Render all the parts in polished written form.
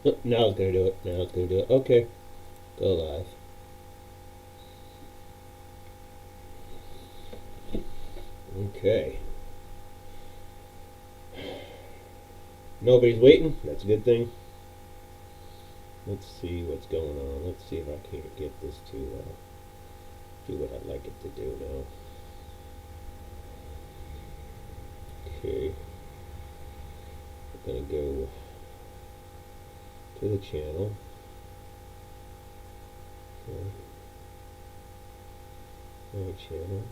Oh, now it's gonna do it. Now it's gonna do it. Okay. Go live. Okay. Nobody's waiting. That's a good thing. Let's see what's going on. Let's see if I can't get this to do what I'd like it to do now. Okay. I'm gonna go to the channel. Okay. My channel.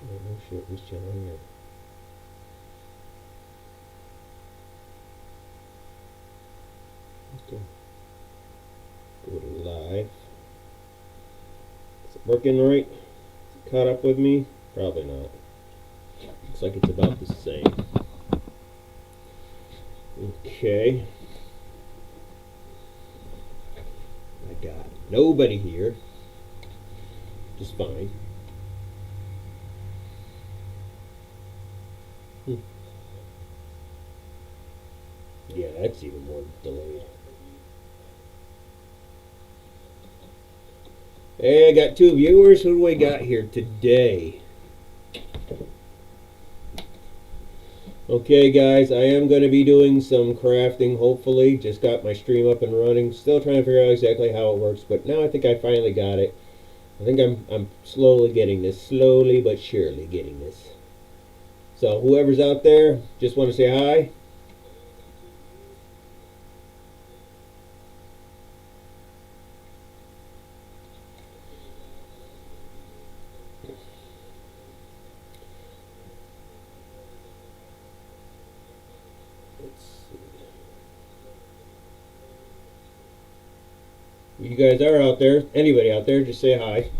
Oh no shit, whose channel here? Okay. Go to live. Is it working right? Is it caught up with me? Probably not. Looks like it's about the same. Okay. I got nobody here. Just fine. Yeah, that's even more delayed. Hey, I got 2 viewers. Who do I got here today? Okay, guys, I am going to be doing some crafting, hopefully. Just got my stream up and running. Still trying to figure out exactly how it works, but now I think I finally got it. I think I'm slowly getting this. Slowly but surely getting this. So, whoever's out there, just want to say hi. You guys are out there. Anybody out there, just say hi.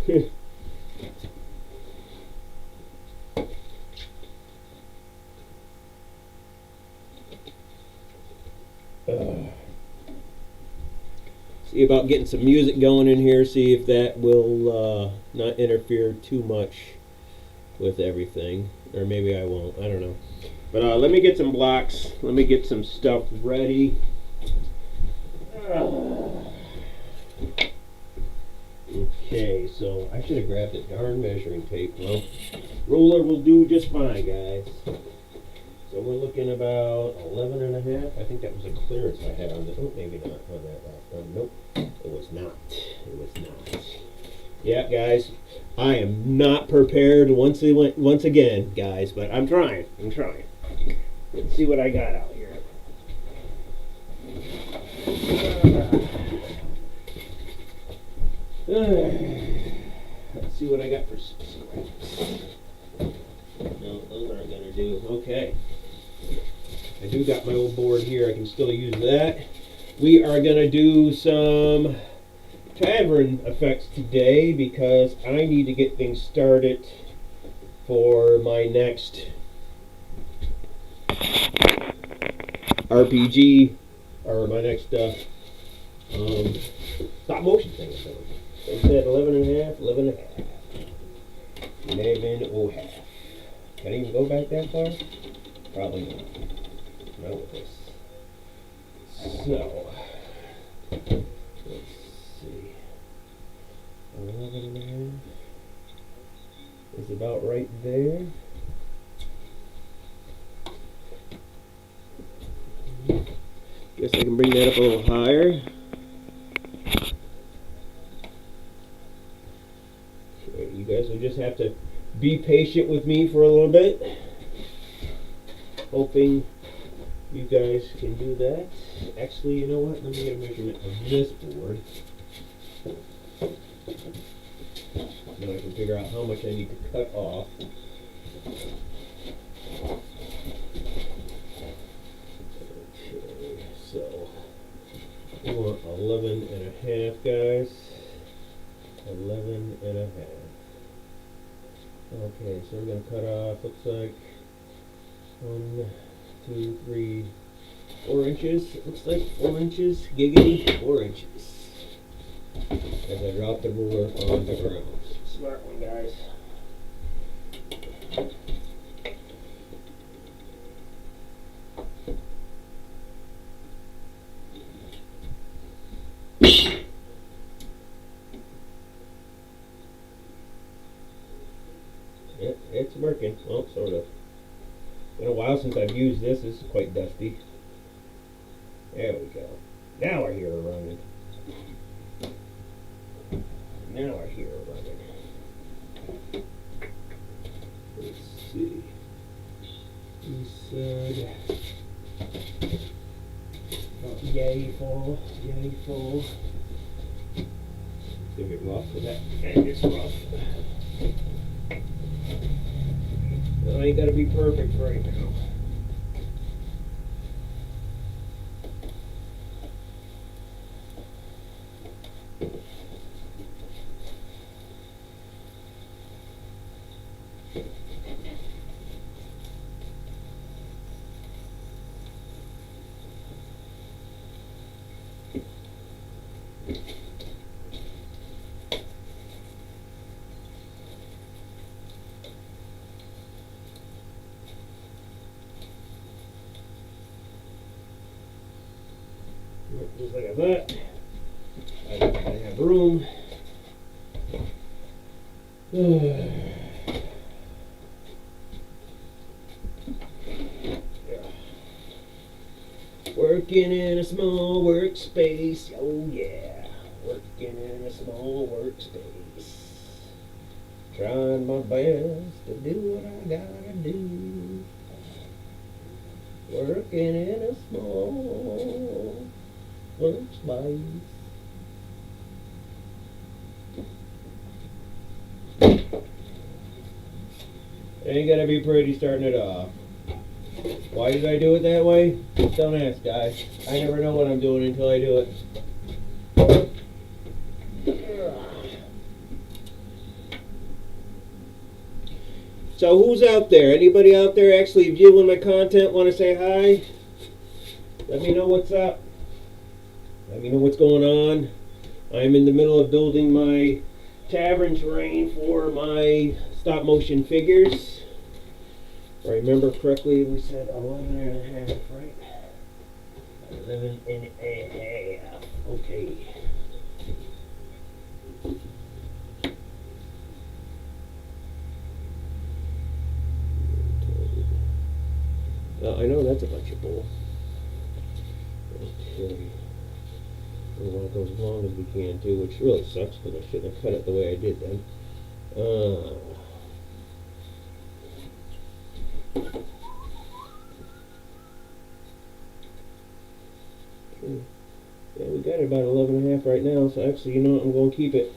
See about getting some music going in here. See if that will not interfere too much with everything. Or maybe I won't. I don't know. But let me get some blocks. Let me get some stuff ready. Okay, so I should have grabbed the darn measuring tape. Well, ruler will do just fine, guys. So we're looking about 11 and a half. I think that was a clearance I had on this. Oh, maybe not on that last one. Nope, it was not. It was not. Yeah, guys, I am not prepared once again, guys, but I'm trying. I'm trying. Let's see what I got out here. Let's see what I got for scraps. No, those aren't gonna do. Okay. I do got my old board here. I can still use that. We are gonna do some tavern effects today because I need to get things started for my next RPG or my next stop motion thing. I said 11 and a half, 11 and a half. 11 and a half. Can I even go back that far? Probably not. Not with this. So, let's see. 11 and a half is about right there. Guess I can bring that up a little higher. Okay, you guys will just have to be patient with me for a little bit. Hoping you guys can do that. Actually, you know what? Let me get a measurement of this board. Now I can figure out how much I need to cut off. Okay, so we want 11 and a half, guys. 11 and a half. Okay, so we're going to cut off, looks like 1, 2, 3, 4 inches. It looks like 4 inches. Giggity, 4 inches. As I drop the ruler on the ground. Smart one, guys. it's working. Well, sort of. Been a while since I've used this. This is quite dusty. There we go. Now I hear her running. Now I hear her running. Let's see. He said, yay full, yay full. It's a bit rough with that. And it's rough. Well, I ain't gotta be perfect right now. Just like that. I have room. Working in a small workspace. Oh yeah. Working in a small workspace. Trying my best to do what I gotta do. Working in a small workspace. Ain't gonna be pretty starting it off. Why did I do it that way? Don't ask, guys. I never know what I'm doing until I do it. So who's out there? Anybody out there actually viewing my content? Want to say hi? Let me know what's up. Let me know what's going on. I'm in the middle of building my tavern terrain for my stop motion figures. If I remember correctly, we said 11 and a half, right? 11 and a half. Okay. I know that's a bunch of bull. Okay. We want to go as long as we can too, which really sucks because I shouldn't have cut it the way I did then. Yeah, we got it about 11 and a half right now, so actually, you know what, I'm going to keep it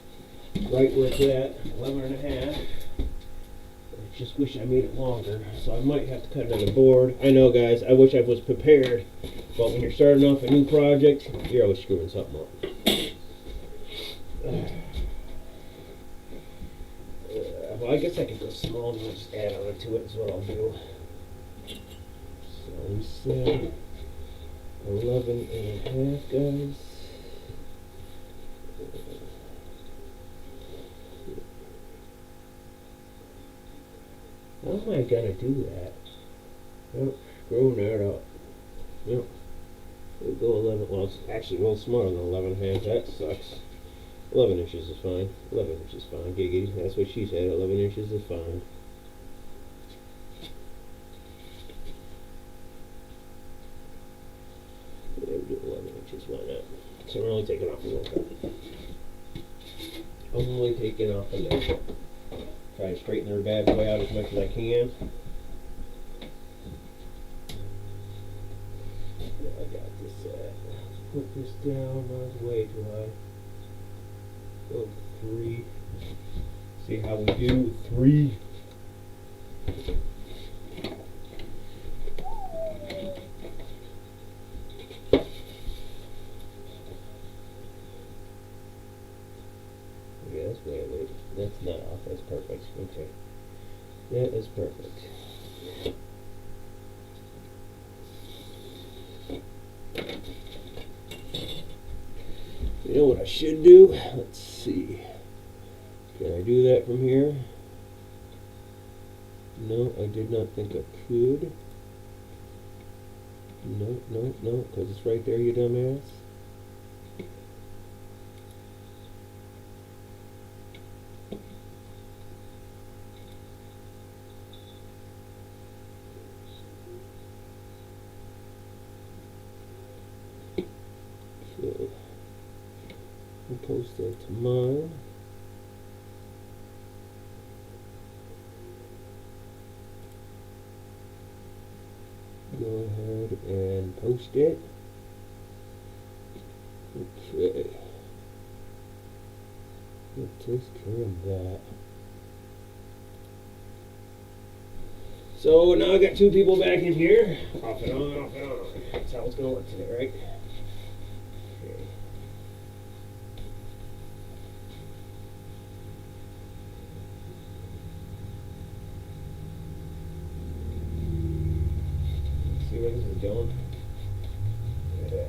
right where it's at, 11 and a half. I just wish I made it longer, so I might have to cut another board. I know, guys, I wish I was prepared, but when you're starting off a new project, you're always screwing something up. Well, I guess I could go small and just add on to it is what I'll do. So we said 11 and a half, guys. How am I gonna do that? Nope, screwing that up. Yep. We'll go 11. Well, it's actually a little smaller than 11 and a half. That sucks. 11 inches is fine. 11 inches is fine. Giggity. That's what she said. 11 inches is fine. Yeah, we'll do 11 inches. Why not? So we're only taking off a little bit. Only taking off a little bit. Try to straighten her bad boy out as much as I can. Yeah, I got this. Put this down. That's way too high. Go 3. See how we do. 3. Yeah, that's way away. That's not off. That's perfect. Okay. That is perfect. You know what I should do? Let's see. Can I do that from here? No, I did not think I could. No, no, no, because it's right there, you dumbass. post that to mine. Go ahead and post it. Okay. That takes care of that. So now I got two people back in here. Off and on, off and on. That's how it's going to work today, right? Okay. See where this is going? Yeah.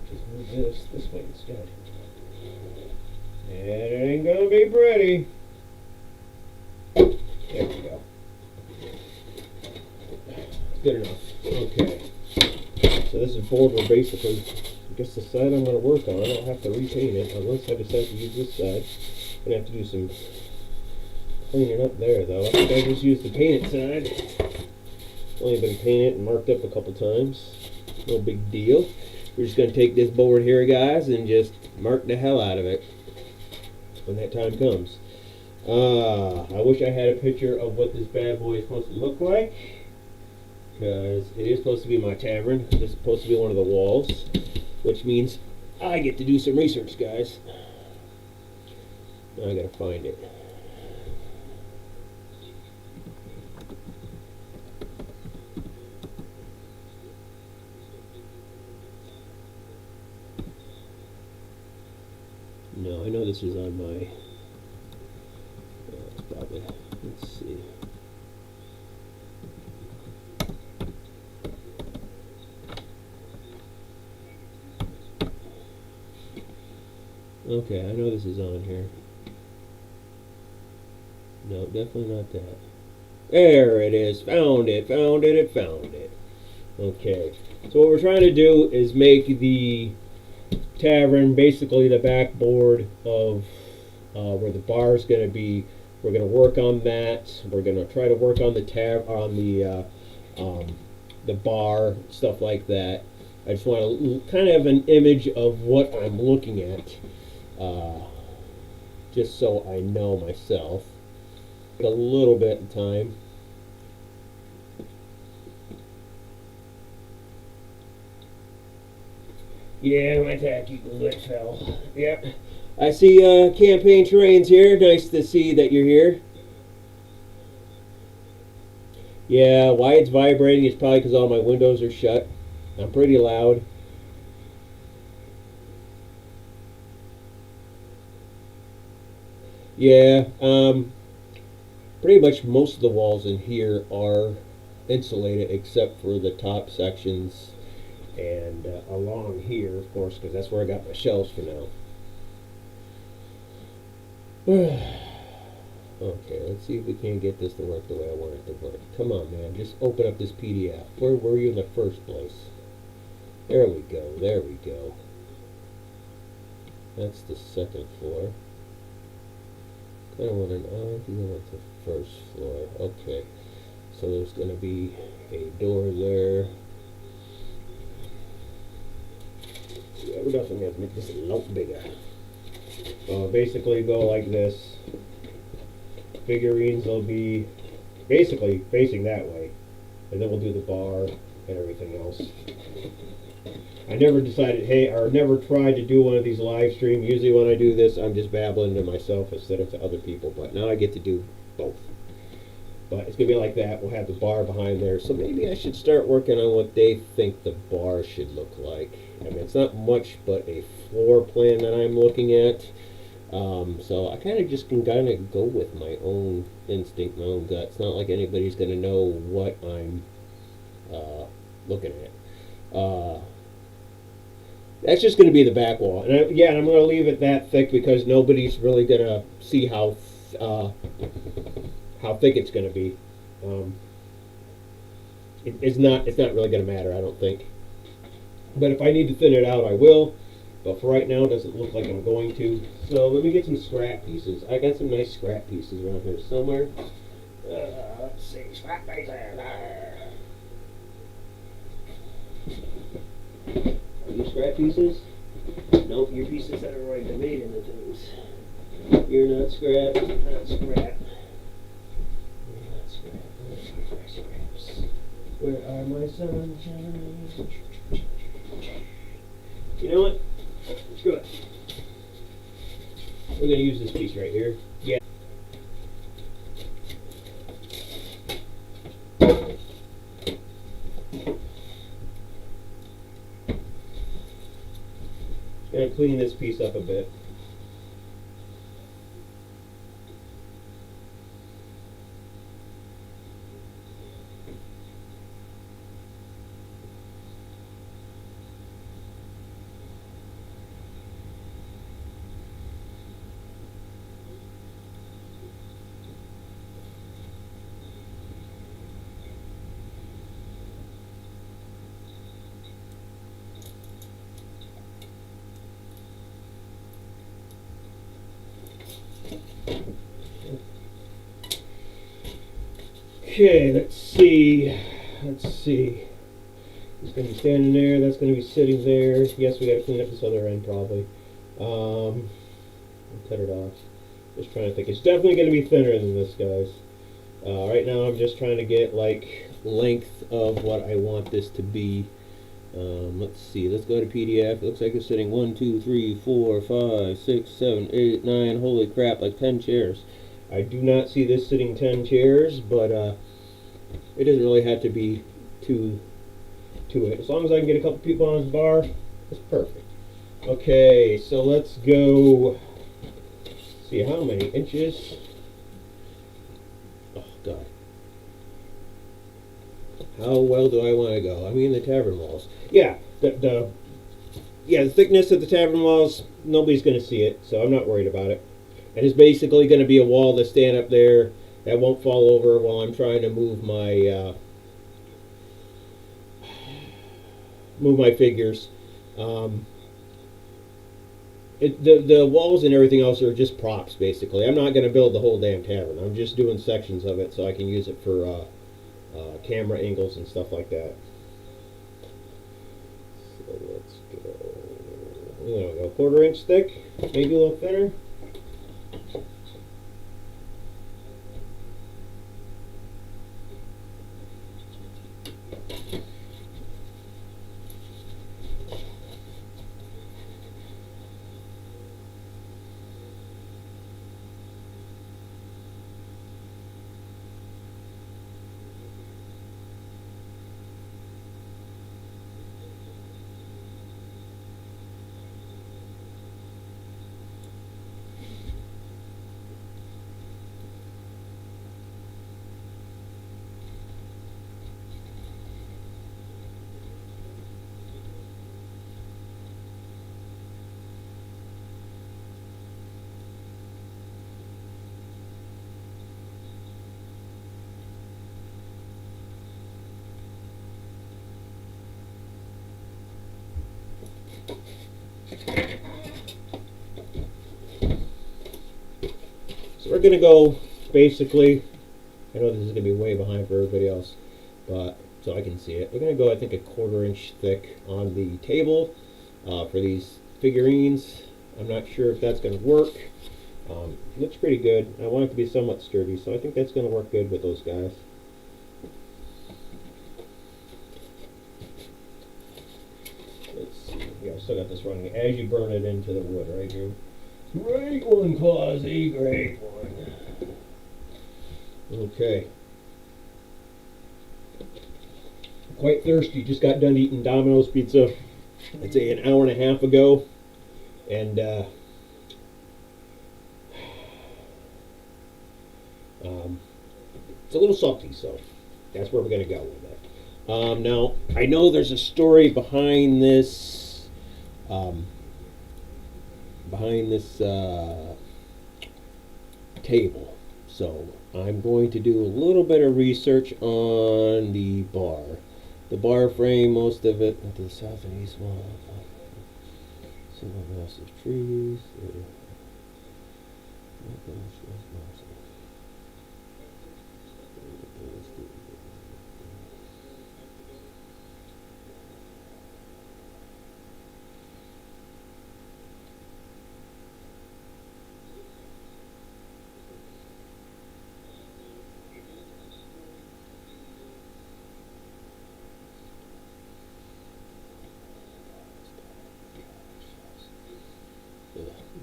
Just move this way instead. And it ain't gonna be pretty. There we go. Good enough. Okay. So this is board where basically, I guess the side I'm gonna work on, I'll have to repaint it unless I decide to use this side. I'm gonna have to do some cleaning up there though. I think I just used the painted side. Only been painted and marked up a couple times. No big deal. We're just going to take this board here, guys, and just mark the hell out of it when that time comes. I wish I had a picture of what this bad boy is supposed to look like, because it is supposed to be my tavern. This is supposed to be one of the walls, which means I get to do some research, guys. Now I got to find it. No, I know this is on my, it's probably, let's see. Okay, I know this is on here. No, definitely not that. There it is, found it, found it, it found it. Okay, so what we're trying to do is make the tavern basically the backboard of where the bar is going to be. We're going to work on that. We're going to try to work on the the bar, stuff like that. I just want to kind of have an image of what I'm looking at, just so I know myself. A little bit of time. Yeah, my tacky glue fell. Yep. I see campaign terrains here. Nice to see that you're here. Yeah, why it's vibrating is probably because all my windows are shut. I'm pretty loud. Yeah, pretty much most of the walls in here are insulated except for the top sections and along here, of course, because that's where I got my shelves for now. Okay, let's see if we can get this to work the way I want it to work. Come on, man, just open up this PDF. Where were you in the first place? There we go, there we go. That's the second floor. I don't want to know if you want the first floor. Okay, so there's going to be a door there. Yeah, we're definitely going to make this a lot bigger. Basically go like this. Figurines will be basically facing that way, and then we'll do the bar and everything else. I never decided, or never tried to do one of these live streams. Usually when I do this, I'm just babbling to myself instead of to other people, but now I get to do both. But it's going to be like that. We'll have the bar behind there, so maybe I should start working on what they think the bar should look like. I mean, it's not much but a floor plan that I'm looking at. So I kind of just can kind of go with my own instinct, my own gut. It's not like anybody's going to know what I'm looking at. That's just going to be the back wall. And I'm going to leave it that thick because nobody's really going to see how thick it's going to be. It's not really going to matter, I don't think. But if I need to thin it out, I will. But for right now, it doesn't look like I'm going to. So let me get some scrap pieces. I got some nice scrap pieces around here somewhere. Let's see, scrap pieces. Are you scrap pieces? Nope, you're pieces that are already made into things. You're not scrap. Not scrap. You're not scrap. Where are my scraps? Where are my sunshine? You know what? Screw it. We're going to use this piece right here. Yeah. Going to clean this piece up a bit. Okay, let's see. Let's see. It's going to be standing there. That's going to be sitting there. Yes, we got to clean up this other end probably. I'll cut it off. Just trying to think. It's definitely going to be thinner than this, guys. Right now, I'm just trying to get like length of what I want this to be. Let's see. Let's go to PDF. It looks like it's sitting 1, 2, 3, 4, 5, 6, 7, 8, 9. Holy crap! Like 10 chairs. I do not see this sitting 10 chairs, but it doesn't really have to be to it. As long as I can get a couple people on this bar, it's perfect. Okay, so let's go see how many inches. Oh God. How well do I want to go? I mean the tavern walls. Yeah, the thickness of the tavern walls, nobody's going to see it, so I'm not worried about it. And it's basically going to be a wall to stand up there that won't fall over while I'm trying to move my figures. The walls and everything else are just props, basically. I'm not going to build the whole damn tavern. I'm just doing sections of it so I can use it for camera angles and stuff like that. So let's go. We're going to go 1/4 inch thick, maybe a little thinner. So we're going to go basically, I know this is going to be way behind for everybody else, but so I can see it. We're going to go, I think, 1/4 inch thick on the table for these figurines. I'm not sure if that's going to work. Looks pretty good. I want it to be somewhat sturdy, so I think that's going to work good with those guys. Let's see. Yeah, I still got this running as you burn it into the wood, right here. Great one, Quassi. Great one. Okay. Quite thirsty. Just got done eating Domino's pizza, I'd say an hour and a half ago. And it's a little salty, so that's where we're going to go with it. Now, I know there's a story behind this table, so I'm going to do a little bit of research on the bar. The bar frame, most of it to the south and east wall. Single massive trees.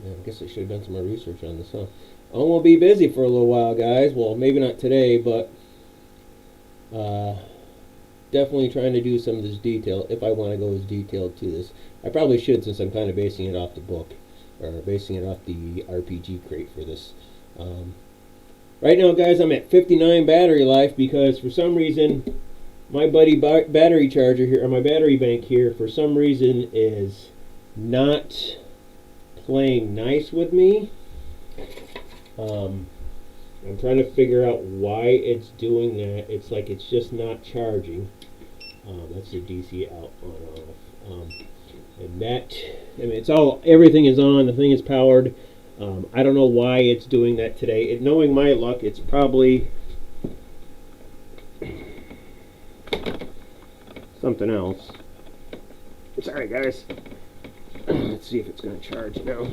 Yeah, I guess I should have done some more research on this, huh? I'm gonna be busy for a little while, guys. Well, maybe not today, but definitely trying to do some of this detail if I want to go as detailed to this. I probably should, since I'm kind of basing it off the book, or basing it off the RPG crate for this. Right now, guys, I'm at 59 battery life because for some reason my buddy battery charger here, or my battery bank here, for some reason is not playing nice with me. I'm trying to figure out why it's doing that. It's like it's just not charging. That's the DC out on off. And that, I mean, everything is on, the thing is powered. I don't know why it's doing that today. Knowing my luck, it's probably something else. Sorry, guys. Let's see if it's going to charge now.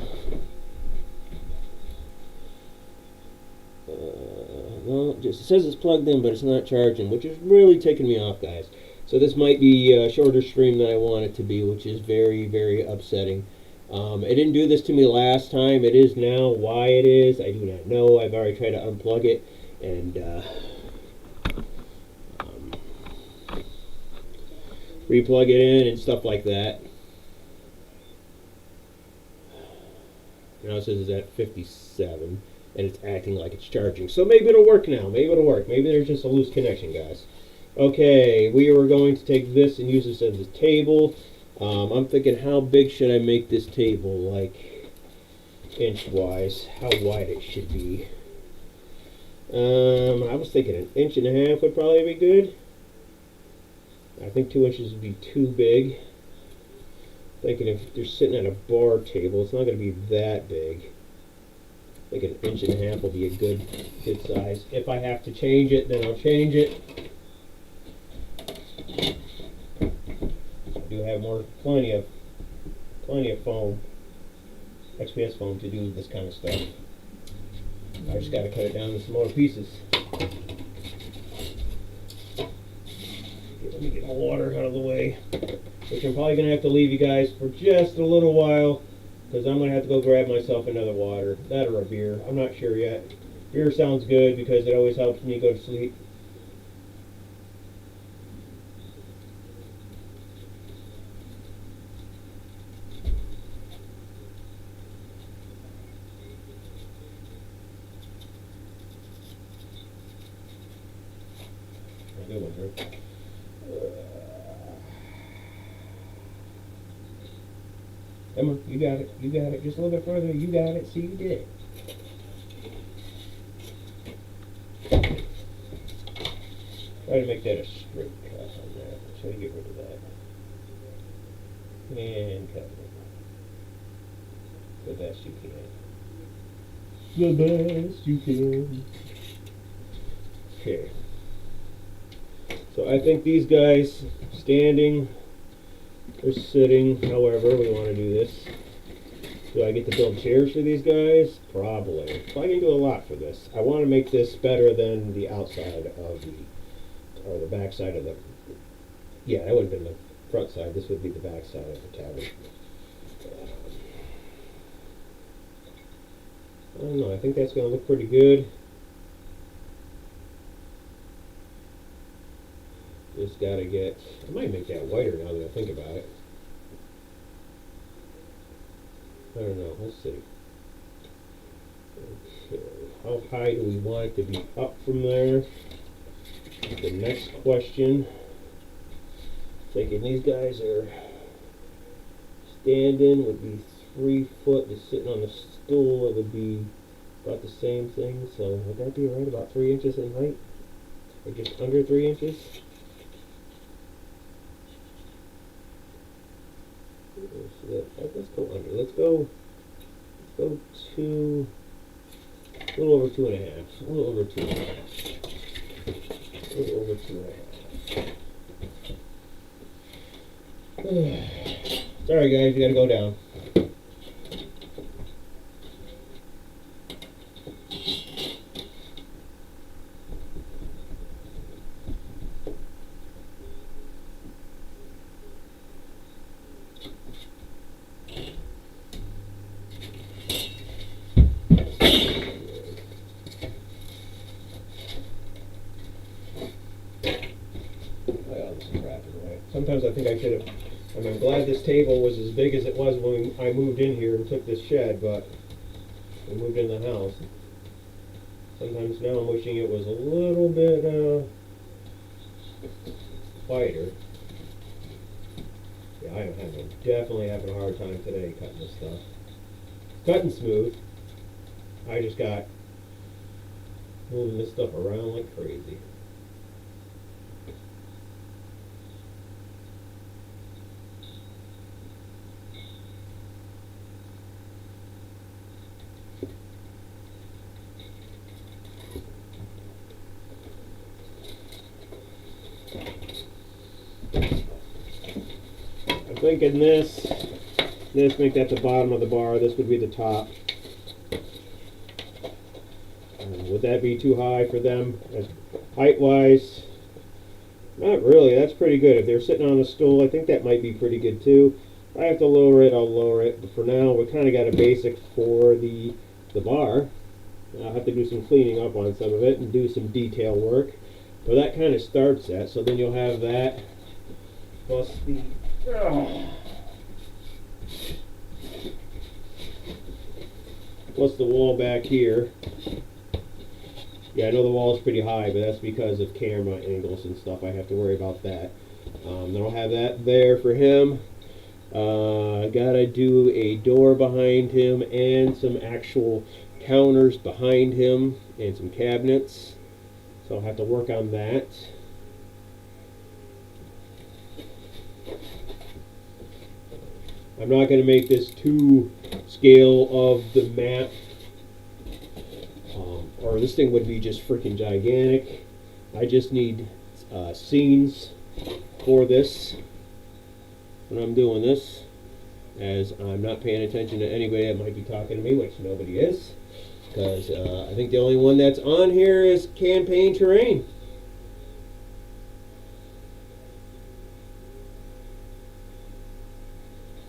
Well, it says it's plugged in, but it's not charging, which is really ticking me off, guys. So this might be a shorter stream than I want it to be, which is very, very upsetting. It didn't do this to me last time. It is now. Why it is, I do not know. I've already tried to unplug it and replug it in and stuff like that. Now it says it's at 57, and it's acting like it's charging. So maybe it'll work now. Maybe it'll work. Maybe there's just a loose connection, guys. Okay, we were going to take this and use this as a table. I'm thinking, how big should I make this table? Like, inch-wise, how wide it should be. I was thinking 1.5 inches would probably be good. I think 2 inches would be too big. Thinking if they're sitting at a bar table, it's not going to be that big. I think 1.5 inches will be a good size. If I have to change it, then I'll change it. I do have plenty of foam, XPS foam, to do this kind of stuff. I just got to cut it down into smaller pieces. Let me get the water out of the way, which I'm probably going to have to leave you guys for just a little while, because I'm going to have to go grab myself another water. That or a beer. I'm not sure yet. Beer sounds good because it always helps me go to sleep. Good one, Drew. Come on, you got it. You got it. Just a little bit further. You got it. See, you did it. Try to make that a straight cut on that. Try to get rid of that. And cut it. The best you can. The best you can. Okay. So I think these guys, standing or sitting, however we want to do this. Do I get to build chairs for these guys? Probably. Probably going to do a lot for this. I want to make this better than the outside of or the back side of the, yeah, that would have been the front side. This would be the back side of the tavern. I don't know. I think that's going to look pretty good. Just got to get, I might make that whiter now that I think about it. I don't know. Let's see. Okay. How high do we want it to be up from there? The next question. Thinking these guys are standing would be 3 foot. Just sitting on the stool, it would be about the same thing. So would that be right? About 3 inches in height? Or just under 3 inches? Let's go under. Let's go to a little over 2.5. A little over 2.5. A little over 2.5. Sorry guys, you gotta go down. Sometimes I think I should have, I mean, I'm glad this table was as big as it was when I moved in here and took this shed, but we moved in the house. Sometimes now I'm wishing it was a little bit wider. Yeah, I'm definitely having a hard time today cutting this stuff. Cutting smooth. I just got moving this stuff around like crazy. I'm thinking this make that the bottom of the bar, this would be the top. Would that be too high for them? Height-wise, not really. That's pretty good. If they're sitting on a stool, I think that might be pretty good too. If I have to lower it, I'll lower it. But for now, we kind of got a basic for the bar. I'll have to do some cleaning up on some of it and do some detail work. But that kind of starts that. So then you'll have that plus the... plus the wall back here. Yeah, I know the wall is pretty high, but that's because of camera angles and stuff. I have to worry about that. Then I'll have that there for him. I gotta do a door behind him and some actual counters behind him and some cabinets. So I'll have to work on that. I'm not going to make this to scale of the map, or this thing would be just freaking gigantic. I just need scenes for this when I'm doing this, as I'm not paying attention to anybody that might be talking to me, which nobody is, because I think the only one that's on here is Campaign Terrain.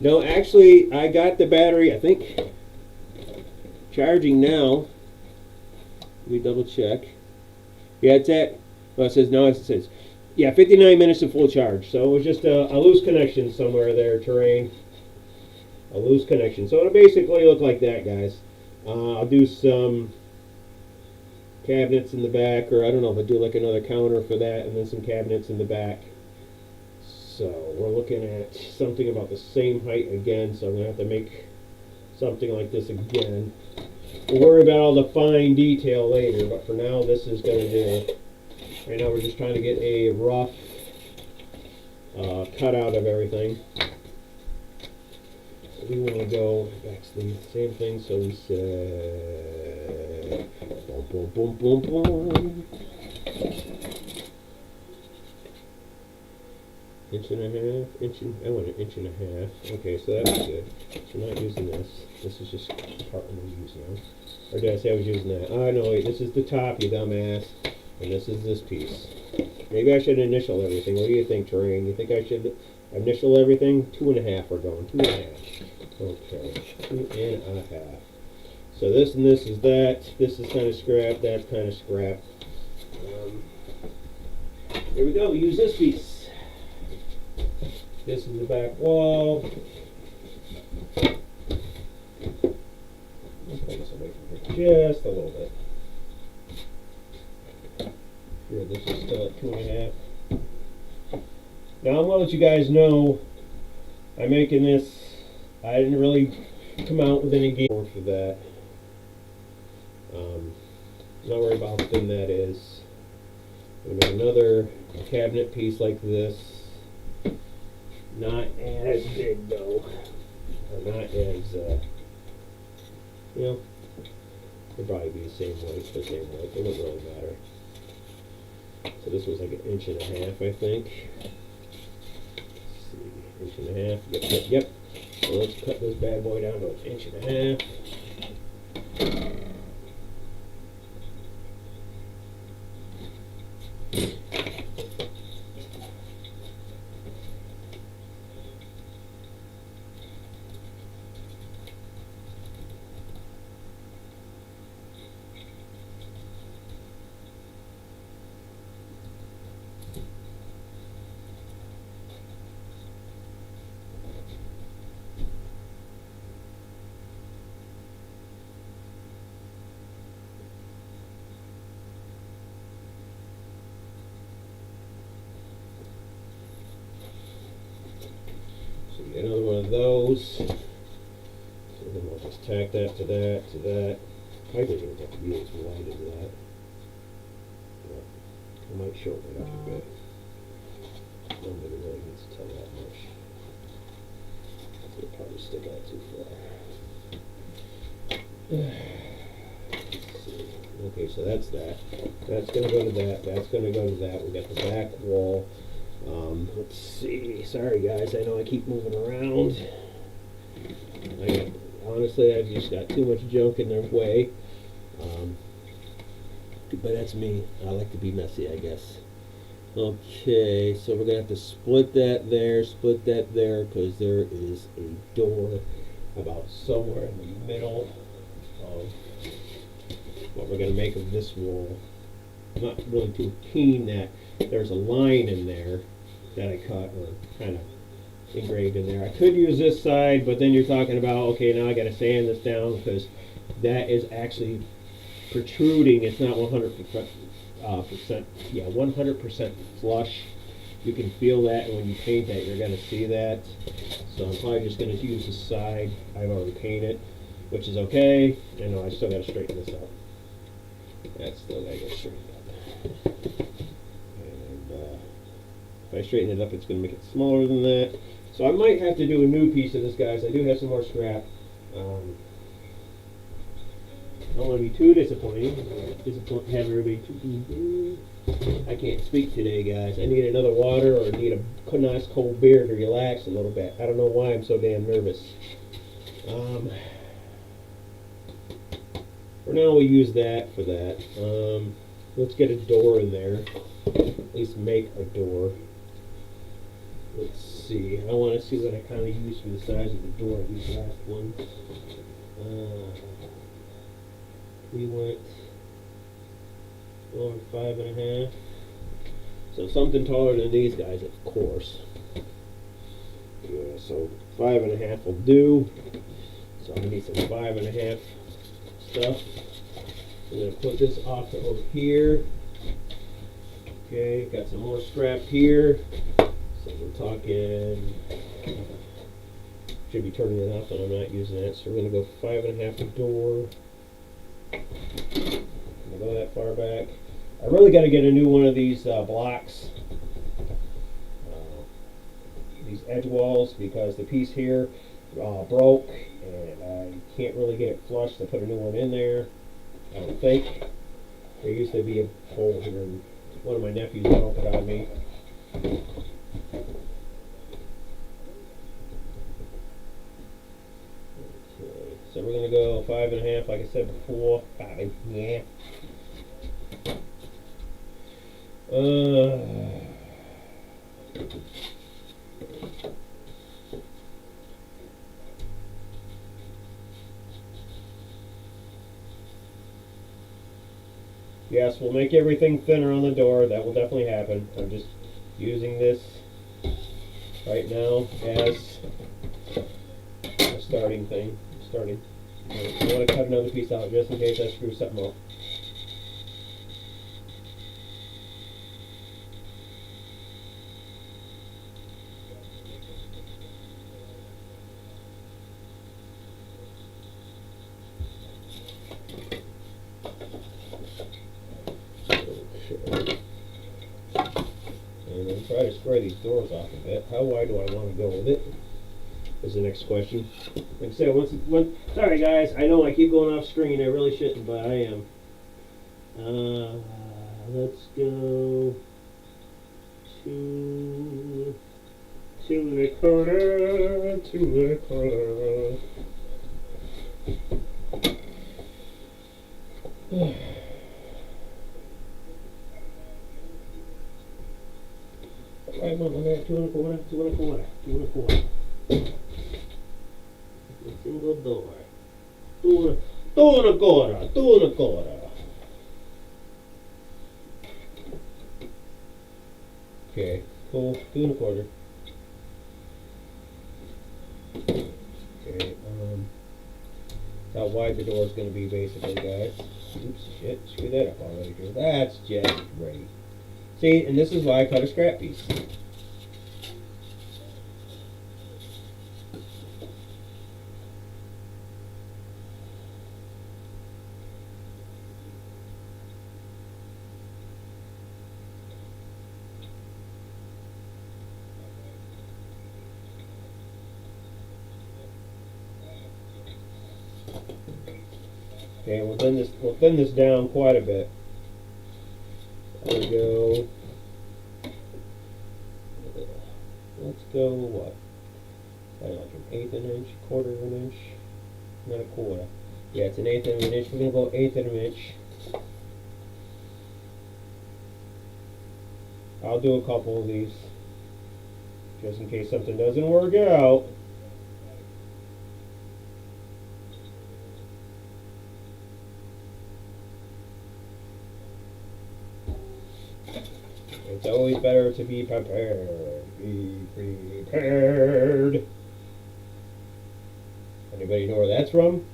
No, actually, I got the battery, I think, charging now. Let me double check. Yeah, it's at, well, it says, no, it says, yeah, 59 minutes to full charge. So it was just a loose connection somewhere there, Terrain. A loose connection. So it'll basically look like that, guys. I'll do some cabinets in the back, or I don't know if I'll do like another counter for that, and then some cabinets in the back. So we're looking at something about the same height again, so I'm going to have to make something like this again. We'll worry about all the fine detail later, but for now this is going to do. Right now we're just trying to get a rough cutout of everything. We want to go back to the same thing, so we say boom, boom, boom, boom, boom. Inch and a half, I want an inch and a half. Okay, so that's good. So I'm not using this. This is just part I'm going to use now. Or did I say I was using that? Oh, no, wait, this is the top, you dumbass. And this is this piece. Maybe I should initial everything. What do you think, Terrain? You think I should initial everything? 2.5 we're going. 2.5. Okay, 2.5. So this and this is that. This is kind of scrap. That's kind of scrap. Here we go. We use this piece. This is the back wall. Just a little bit. Here, this is still at 2.5. Now I'm going to let you guys know I'm making this. I didn't really come out with any game for that. Not worried about how thin that is. I'm going to make another cabinet piece like this. Not as big though. are not as, you know, they'd probably be the same weight, the same weight. It wouldn't really matter. So this was like an inch and a half, I think. Let's see, inch and a half. Yep. So let's cut this bad boy down to an inch and a half. Get another one of those. So then we'll just tack that to that to that. I don't even have to be as wide as that. But I might shorten it up a bit. Nobody really needs to tell that much. It'll probably stick out too far. Let's see. Okay, so that's that. That's going to go to that. That's going to go to that. We got the back wall. Let's see. Sorry, guys. I know I keep moving around. Honestly, I've just got too much junk in their way. But that's me. I like to be messy, I guess. Okay, so we're going to have to split that there, because there is a door about somewhere in the middle of what we're going to make of this wall. I'm not really too keen that there's a line in there that I cut or kind of engraved in there. I could use this side, but then you're talking about, okay, now I got to sand this down because that is actually protruding. It's not 100%, 100% flush. You can feel that, and when you paint that, you're going to see that. So I'm probably just going to use this side. I've already painted, which is okay. I know I still got to straighten this up. That's still got to get straightened up. If I straighten it up, it's going to make it smaller than that. So I might have to do a new piece of this, guys. I do have some more scrap. I don't want to be too disappointing. Have everybody too. I can't speak today, guys. I need another water or need a nice cold beer to relax a little bit. I don't know why I'm so damn nervous. For now, we use that for that. Let's get a door in there. At least make a door. Let's see. I want to see what I kind of used for the size of the door of these last ones. We went over 5.5. So something taller than these guys, of course. Yeah, so 5.5 will do. So I need some 5.5 stuff. I'm going to put this off to over here. Okay, got some more scrap here. So we're talking, should be turning it off, but I'm not using that. So we're going to go 5.5 door. I'm going to go that far back. I really got to get a new one of these blocks, these edge walls, because the piece here broke, and I can't really get it flush to put a new one in there. I don't think. There used to be a hole here, and one of my nephews broke it on me. Okay, so we're going to go 5.5, like I said before. 5, yeah. Yes, we'll make everything thinner on the door. That will definitely happen. I'm just using this right now as a starting thing. I want to cut another piece out just in case I screw something up. And then try to square these doors off a bit. How wide do I want to go with it? is the next question. Like I said, sorry guys, I know I keep going off screen. I really shouldn't, but I am. Let's go to the corner, to the corner. Right, look at that, 2 and a quarter, 2 and a quarter, 2 and a quarter. A single door. 2 and a quarter, 2 and a quarter. Okay, cool, 2 and a quarter. Okay, how wide the door is going to be basically, guys. Oops, shit, screw that up already. That's just great. See, and this is why I cut a scrap piece. Okay, we'll thin this down quite a bit. There we go. Let's go what? Like an 1/8 of an inch, 1/4 of an inch, not a quarter. Yeah, it's an 1/8 of an inch. We're gonna go 1/8 of an inch. I'll do a couple of these just in case something doesn't work out. It's always better to be prepared. Be prepared. Anybody know where that's from?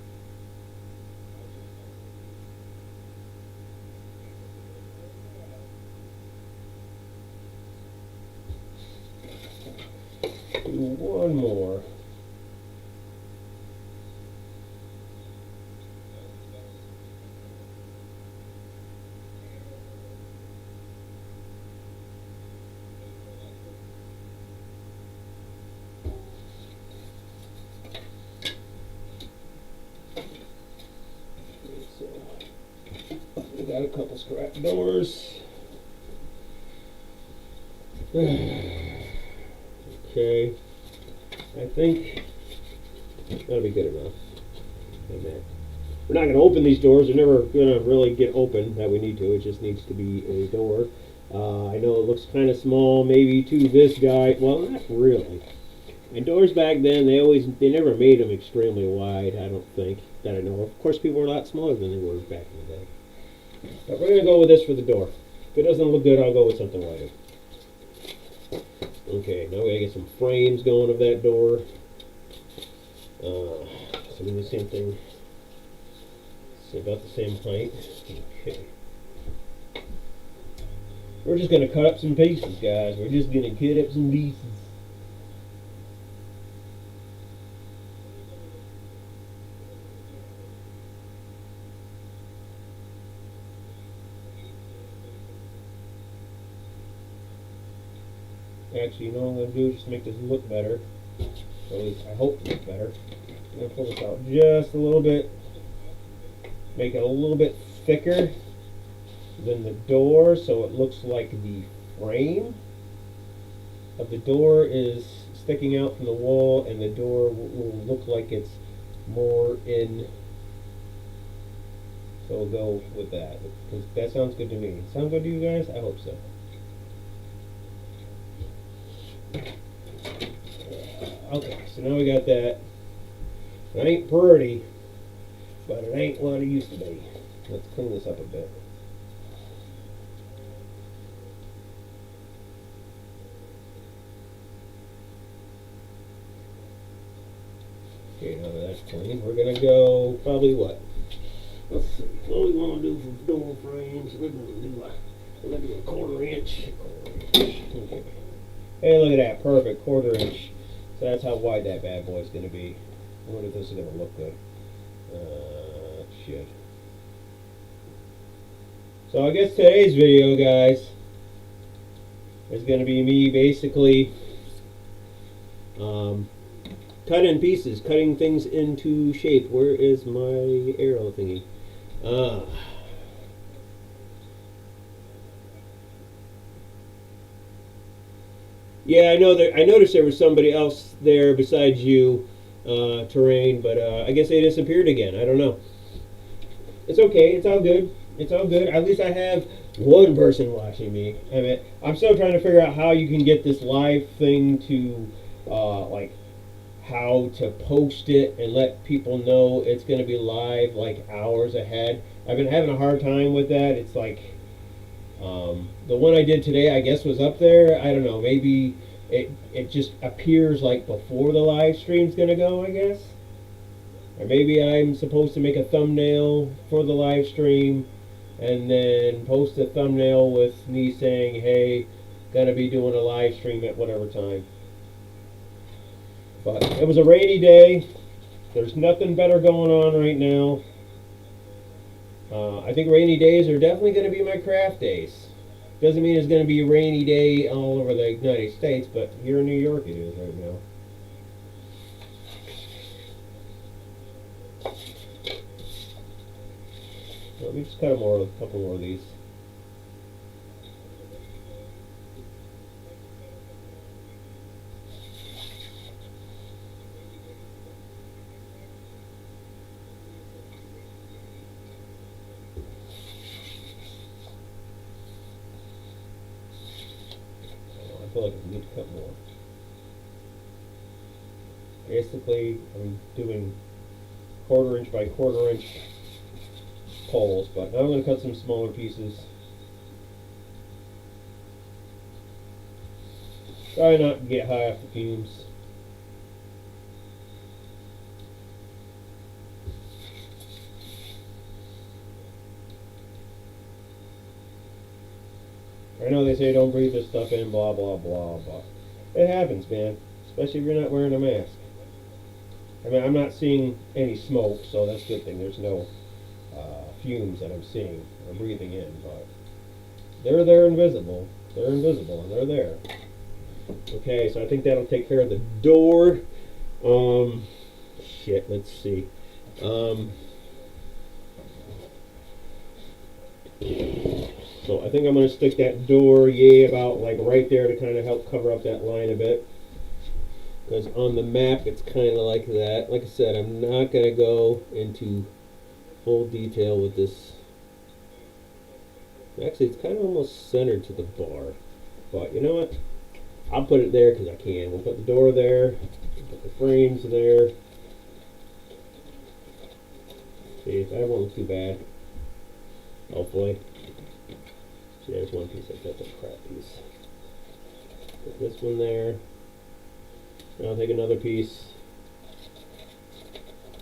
Do one more. Got a couple scrap doors. Okay, I think that'll be good enough. Amen. We're not going to open these doors. They're never going to really get open that we need to. It just needs to be a door. I know it looks kind of small, maybe to this guy. Well, not really. And doors back then, they never made them extremely wide. I don't think that I know of. Of course, people were a lot smaller than they were back in the day. But we're going to go with this for the door. If it doesn't look good, I'll go with something wider. Okay, now we got to get some frames going of that door. So we do the same thing. It's about the same height. Okay. We're just going to cut up some pieces, guys. We're just going to cut up some pieces. Actually, you know what I'm going to do just to make this look better. Or at least I hope it looks better. I'm going to pull this out just a little bit. Make it a little bit thicker than the door so it looks like the frame of the door is sticking out from the wall, and the door will look like it's more in. So we'll go with that. Because that sounds good to me. Sound good to you guys? I hope so. Okay, so now we got that. It ain't pretty, but it ain't what it used to be. Let's clean this up a bit. Okay, now that that's clean, we're gonna go probably what? Let's see. What we want to do for door frames? We're gonna do a 1/4 inch. Okay. Hey, look at that, perfect 1/4 inch. So that's how wide that bad boy is going to be. I wonder if this is going to look good. Shit. So I guess today's video, guys, is going to be me basically cut in pieces, cutting things into shape. Where is my arrow thingy? Ah. Yeah, I know that. I noticed there was somebody else there besides you, terrain, but I guess they disappeared again. I don't know. It's okay. It's all good. It's all good. At least I have one person watching me. I mean, I'm still trying to figure out how you can get this live thing to, like, how to post it and let people know it's going to be live like hours ahead. I've been having a hard time with that. It's like the one I did today, I guess, was up there. I don't know. Maybe it just appears like before the live stream's going to go, I guess. Or maybe I'm supposed to make a thumbnail for the live stream and then post a thumbnail with me saying, hey, gonna be doing a live stream at whatever time. But it was a rainy day. There's nothing better going on right now. I think rainy days are definitely going to be my craft days. Doesn't mean it's going to be a rainy day all over the United States, but here in New York it is right now. Let me just cut a couple more of these. I feel like I need to cut more. Basically, I'm doing 1/4 inch by 1/4 inch poles, but now I'm going to cut some smaller pieces. Try not to get high off the fumes. I know they say don't breathe this stuff in, blah, blah, blah, but it happens, man. Especially if you're not wearing a mask. I mean, I'm not seeing any smoke, so that's a good thing. There's no fumes that I'm seeing or breathing in, but they're invisible. They're invisible, and they're there. Okay, so I think that'll take care of the door. Shit, let's see. So I think I'm going to stick that door, about like right there to kind of help cover up that line a bit. Because on the map it's kind of like that. Like I said, I'm not going to go into full detail with this. Actually, it's kind of almost centered to the bar. But you know what? I'll put it there because I can. We'll put the door there. Put the frames there. See, that won't look too bad. Hopefully. See, there's one piece. That's a crap piece. Put this one there. Now I'll take another piece.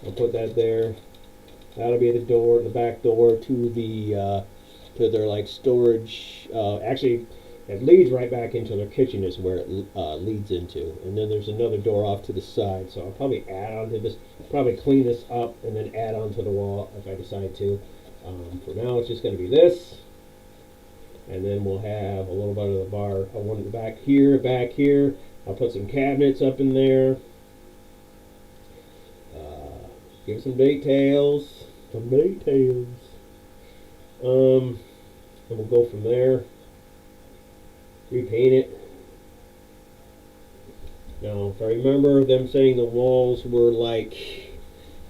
I'll put that there. That'll be the door, the back door to the to their like storage. Actually, it leads right back into their kitchen. Is where it leads into, and then there's another door off to the side. So I'll probably add on to this. Probably clean this up and then add on to the wall if I decide to. For now, it's just going to be this. And then we'll have a little bit of the bar, one in the back here. I'll put some cabinets up in there. Give some bait tails. And we'll go from there. Repaint it. Now, if I remember them saying the walls were like,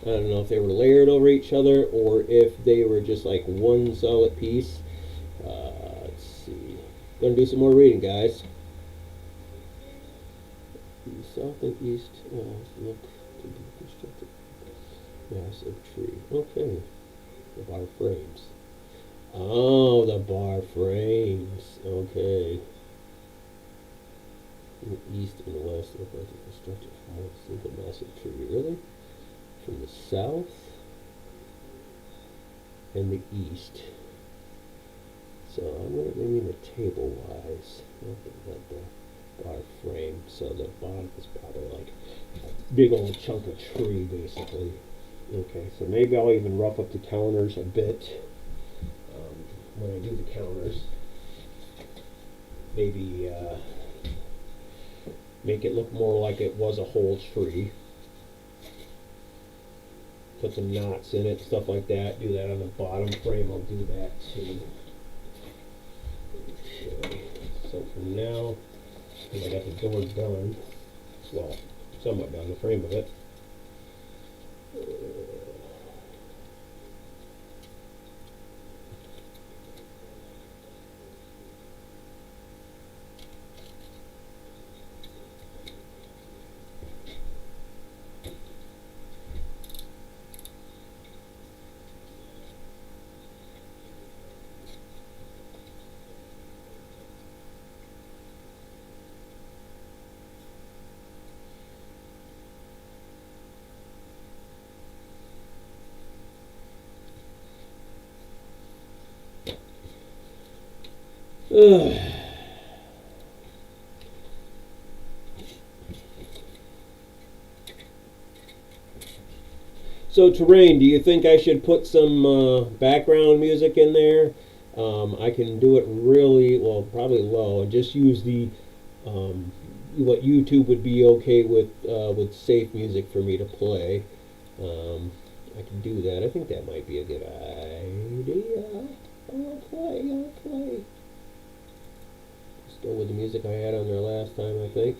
I don't know if they were layered over each other or if they were just like one solid piece. Let's see. Gonna do some more reading, guys. The south and east look to be constructed. Massive tree. Okay. The bar frames. Oh, the bar frames. Okay. The east and west look like the constructed from a single massive tree. Really? From the south and the east. So I'm going to mean the table wise, not the bar frame. So the bottom is probably like a big old chunk of tree, basically. Okay, so maybe I'll even rough up the counters a bit when I do the counters. Maybe make it look more like it was a whole tree. put some knots in it, stuff like that. Do that on the bottom frame. I'll do that too. Okay. So for now, I got the door done. Well, somewhat done, the frame of it. So terrain, do you think I should put some background music in there? I can do it really, well, probably low, and just use the what YouTube would be okay with safe music for me to play. I can do that. I think that might be a good idea. I'll play. Just go with the music I had on there last time, I think.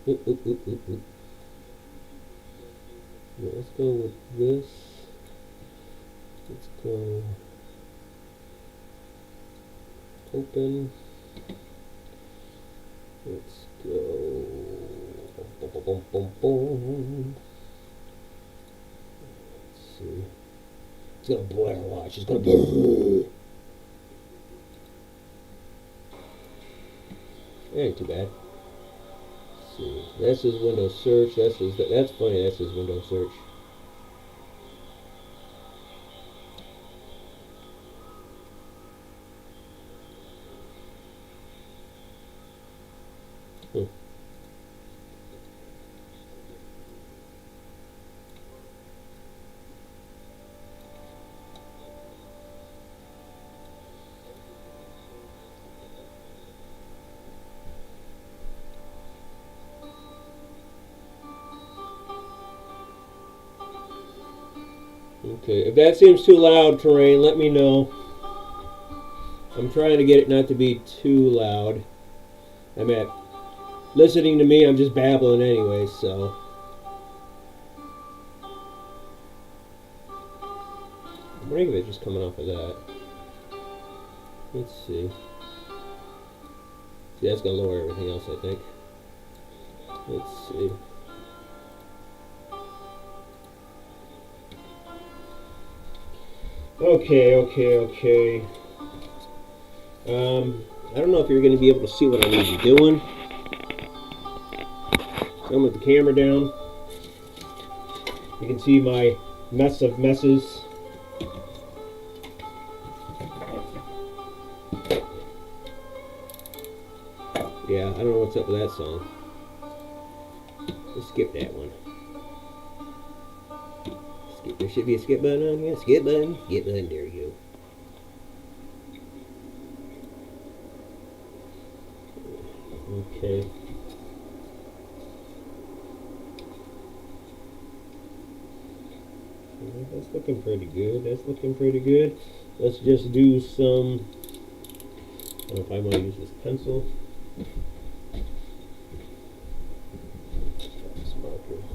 Oop. Yeah, let's go with this. Let's go open. Let's go. Boom. Let's see. It's gonna blare a lot. She's gonna blare. That ain't too bad. Let's see. This is Windows search. That's funny. That's his Windows search. Okay, if that seems too loud, terrain, let me know. I'm trying to get it not to be too loud. I'm at listening to me, I'm just babbling anyway, so. I'm wondering if it's just coming off of that. Let's see. See, that's gonna lower everything else, I think. Let's see. Okay. I don't know if you're going to be able to see what I need to be doing. So I'm with the camera down. You can see my mess of messes. Yeah, I don't know what's up with that song. Let's skip that one. There should be a skip button on here. Skip button. There you go. Okay. That's looking pretty good. Let's just do some. I don't know if I want to use this pencil.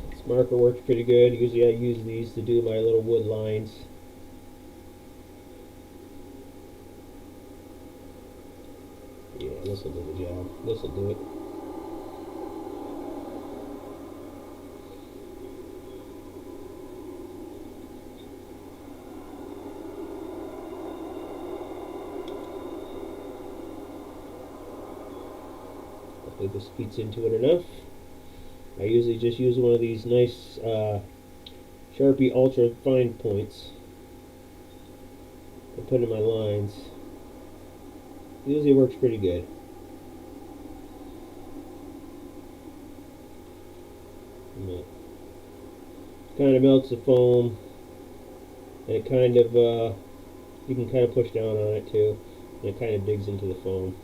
This marker works pretty good. Usually I use these to do my little wood lines. Yeah, this will do the job. This will do it. Hopefully this fits into it enough. I usually just use one of these nice Sharpie ultra fine points to put in my lines. Usually works pretty good. Kind of melts the foam, and it kind of you can kind of push down on it too, and it kind of digs into the foam.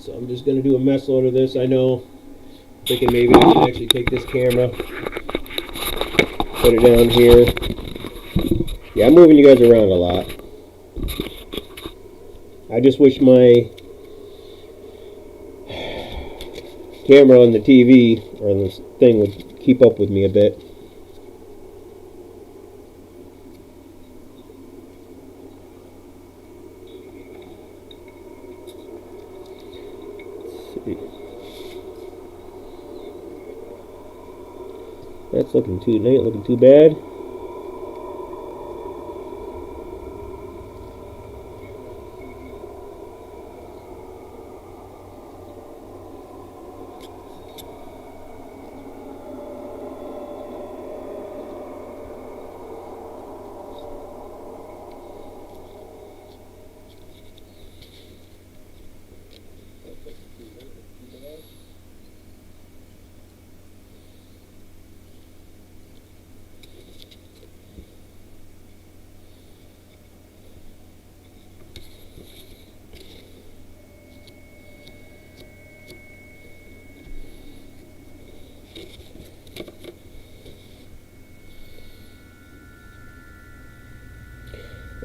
So I'm just going to do a mess load of this. I know, thinking maybe I should actually take this camera, put it down here. Yeah, I'm moving you guys around a lot. I just wish my camera on the TV or on this thing would keep up with me a bit. That's looking too, ain't looking too bad.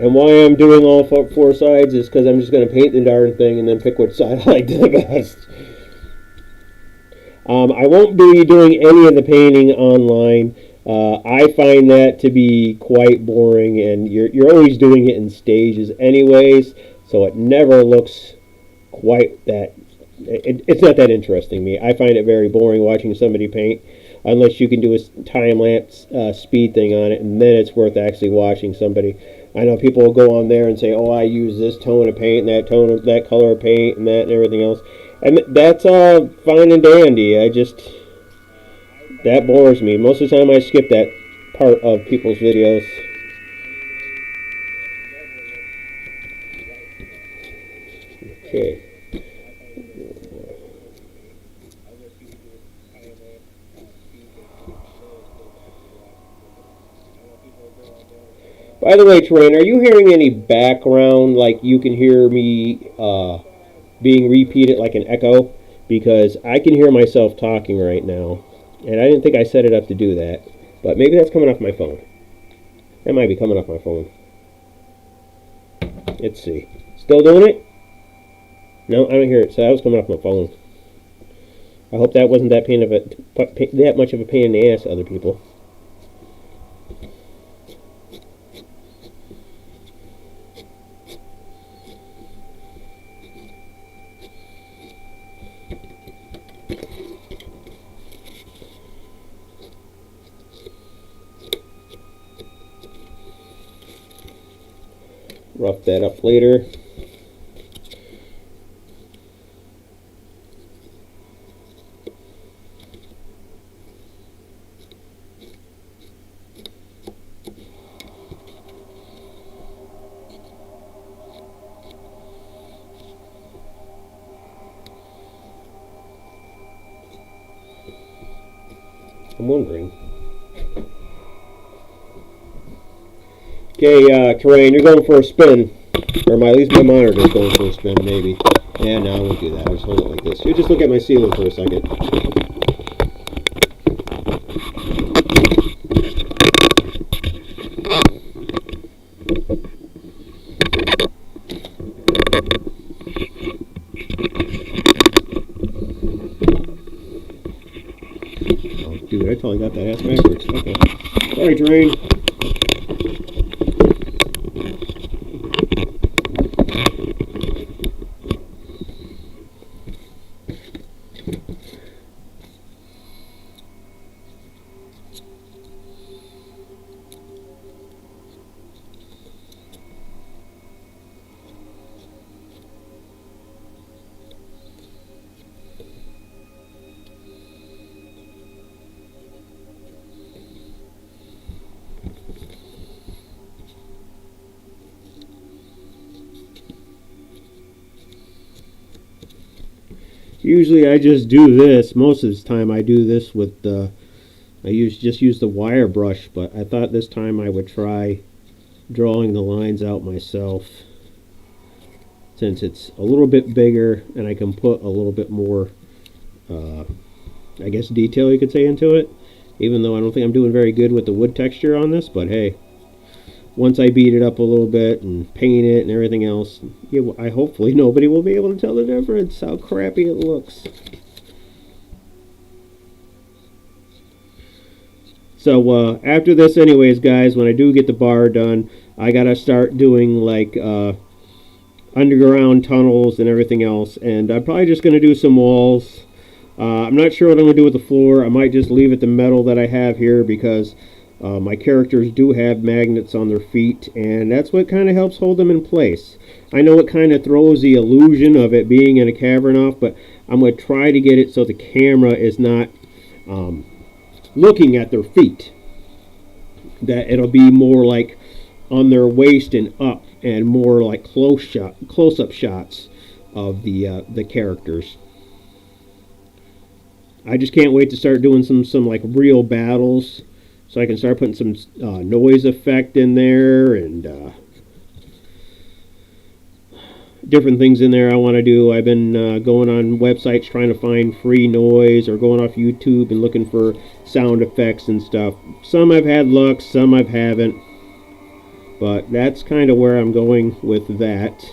And why I'm doing all four sides is because I'm just going to paint the darn thing and then pick which side I like the best. I won't be doing any of the painting online. I find that to be quite boring, and you're always doing it in stages anyways, so it never looks quite that... It's not that interesting to me. I find it very boring watching somebody paint, unless you can do a time-lapse speed thing on it, and then it's worth actually watching somebody. I know people will go on there and say, oh, I use this tone of paint and that tone of that color of paint and that and everything else. And that's fine and dandy. That bores me. Most of the time I skip that part of people's videos. Okay. By the way, Terrain, are you hearing any background, like you can hear me being repeated like an echo? Because I can hear myself talking right now, and I didn't think I set it up to do that, but maybe that's coming off my phone. That might be coming off my phone. Let's see. Still doing it? No, I don't hear it, so that was coming off my phone. I hope that wasn't that much of a pain in the ass to other people. Rough that up later. I'm wondering. Okay, Terrain, you're going for a spin. Or at least my monitor's going for a spin, maybe. Yeah, no, I won't do that. I'll just hold it like this. You just look at my ceiling for a second. Oh, dude, I totally got that ass backwards. Okay. Sorry, Terrain. Usually I just do this. Most of the time I do this with just use the wire brush, but I thought this time I would try drawing the lines out myself. since it's a little bit bigger and I can put a little bit more, I guess, detail you could say into it. Even though I don't think I'm doing very good with the wood texture on this, but hey, once I beat it up a little bit and paint it and everything else, I hopefully nobody will be able to tell the difference, how crappy it looks. So after this anyways, guys, when I do get the bar done, I gotta start doing like underground tunnels and everything else, and I'm probably just gonna do some walls. I'm not sure what I'm going to do with the floor. I might just leave it the metal that I have here because my characters do have magnets on their feet, and that's what kind of helps hold them in place. I know it kind of throws the illusion of it being in a cavern off, but I'm going to try to get it so the camera is not looking at their feet. That it'll be more like on their waist and up, and more like close-up shots of the characters. I just can't wait to start doing some like real battles, so I can start putting some noise effect in there and different things in there I want to do. I've been going on websites trying to find free noise, or going off YouTube and looking for sound effects and stuff. Some I've had luck, some I haven't, but that's kind of where I'm going with that.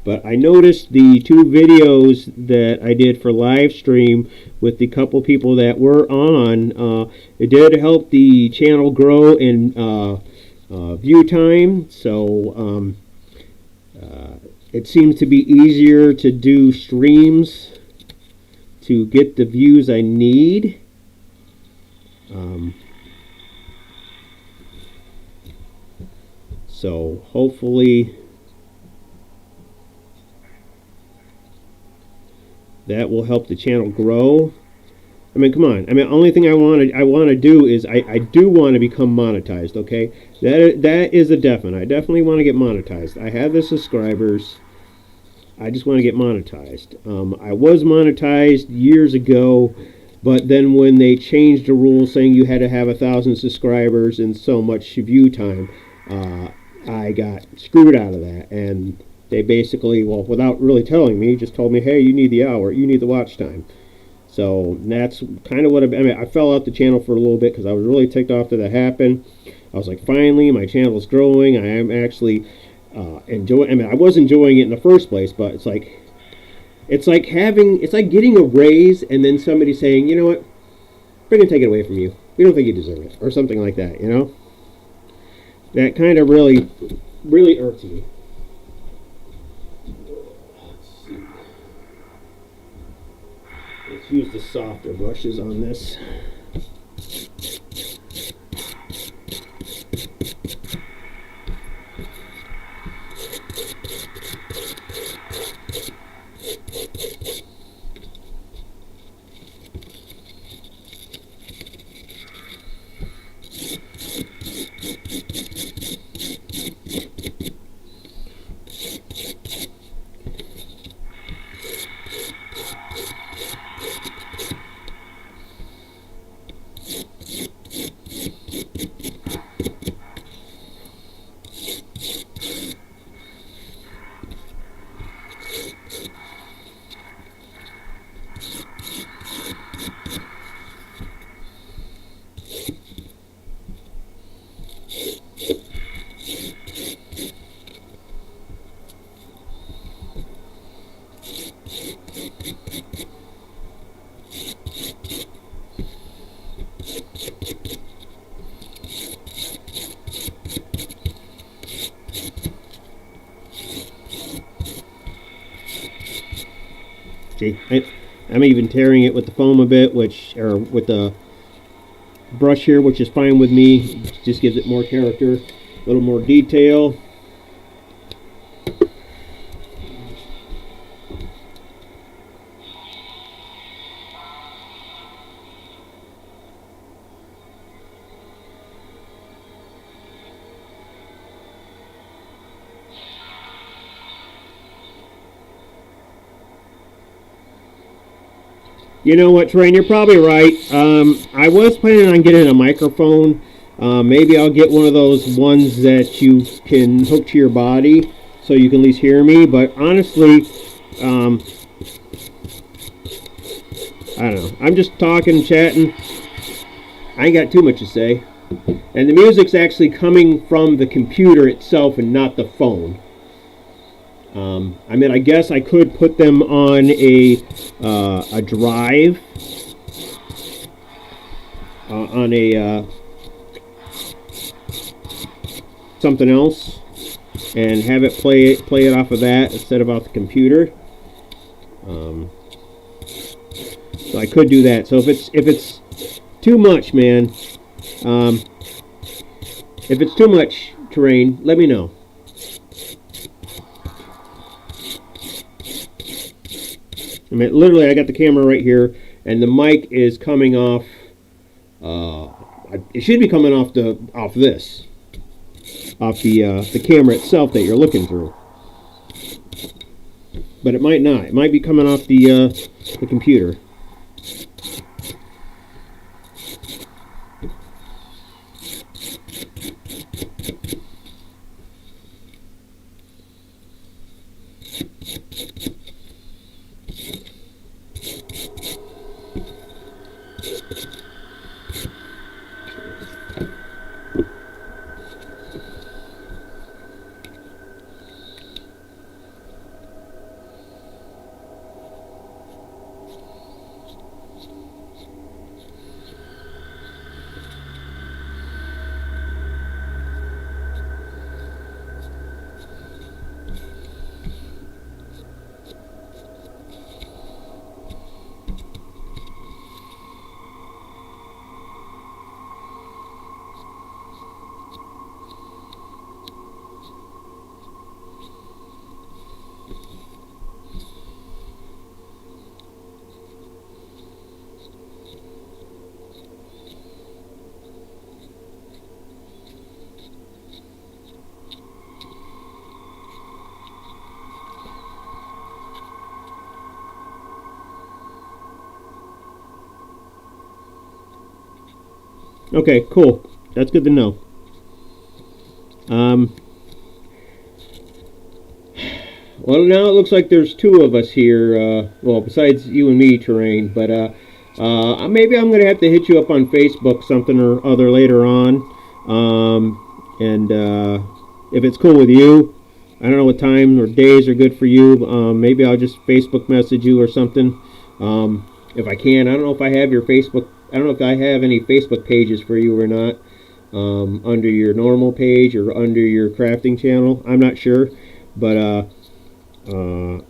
But I noticed the 2 videos that I did for live stream with the couple people that were on, it did help the channel grow in view time. So it seems to be easier to do streams to get the views I need. So hopefully that will help the channel grow. I mean, come on. I mean, the only thing I want to do is I do want to become monetized. Okay, that is a definite. I definitely want to get monetized. I have the subscribers. I just want to get monetized. I was monetized years ago, but then when they changed the rules saying you had to have 1,000 subscribers and so much view time, I got screwed out of that, and they basically, well, without really telling me, just told me, hey, you need the hour, you need the watch time. So that's kind of what I mean. I fell off the channel for a little bit because I was really ticked off that that happened. I was like, finally, my channel is growing. I am actually enjoying. I mean, I was enjoying it in the first place, but it's like getting a raise and then somebody saying, you know what, we're gonna take it away from you. We don't think you deserve it, or something like that. You know, that kind of really irks me. Let's use the softer brushes on this. See, I'm even tearing it with the foam a bit, or with the brush here, which is fine with me. It just gives it more character, a little more detail. You know what, Train? You're probably right. I was planning on getting a microphone. Maybe I'll get one of those ones that you can hook to your body so you can at least hear me. But honestly, I don't know. I'm just talking, chatting. I ain't got too much to say. And the music's actually coming from the computer itself and not the phone. I mean, I guess I could put them on a drive, on a something else, and have it play it off of that instead of off the computer. So I could do that. So if it's too much, man, if it's too much, Terrain, let me know. I mean, literally, I got the camera right here, and the mic is coming off. It should be coming off the camera itself that you're looking through, but it might not. It might be coming off the computer. Okay, cool. That's good to know. Well, now it looks like there's two of us here. Well, besides you and me, Terrain. But maybe I'm going to have to hit you up on Facebook, something or other later on. And if it's cool with you, I don't know what time or days are good for you. Maybe I'll just Facebook message you or something. If I can. I don't know if I have your Facebook. I don't know if I have any Facebook pages for you or not, under your normal page or under your crafting channel. I'm not sure, but I'd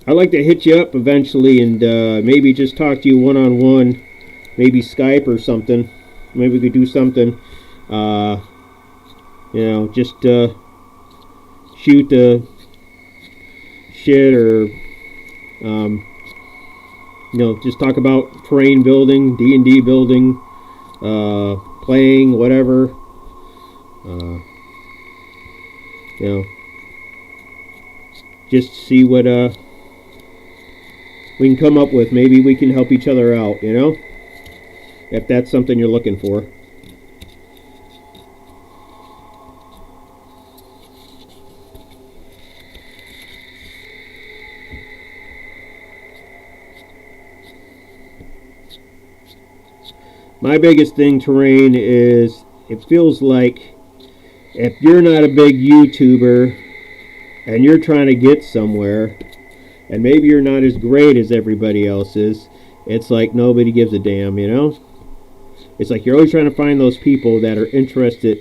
like to hit you up eventually and maybe just talk to you one-on-one, maybe Skype or something. Maybe we could do something, you know, just shoot the shit or you know, just talk about terrain building, D&D building, playing, whatever. You know, just see what we can come up with. Maybe we can help each other out, you know, if that's something you're looking for. My biggest thing, Terrain, is it feels like if you're not a big YouTuber and you're trying to get somewhere and maybe you're not as great as everybody else is, it's like nobody gives a damn, you know? It's like you're always trying to find those people that are interested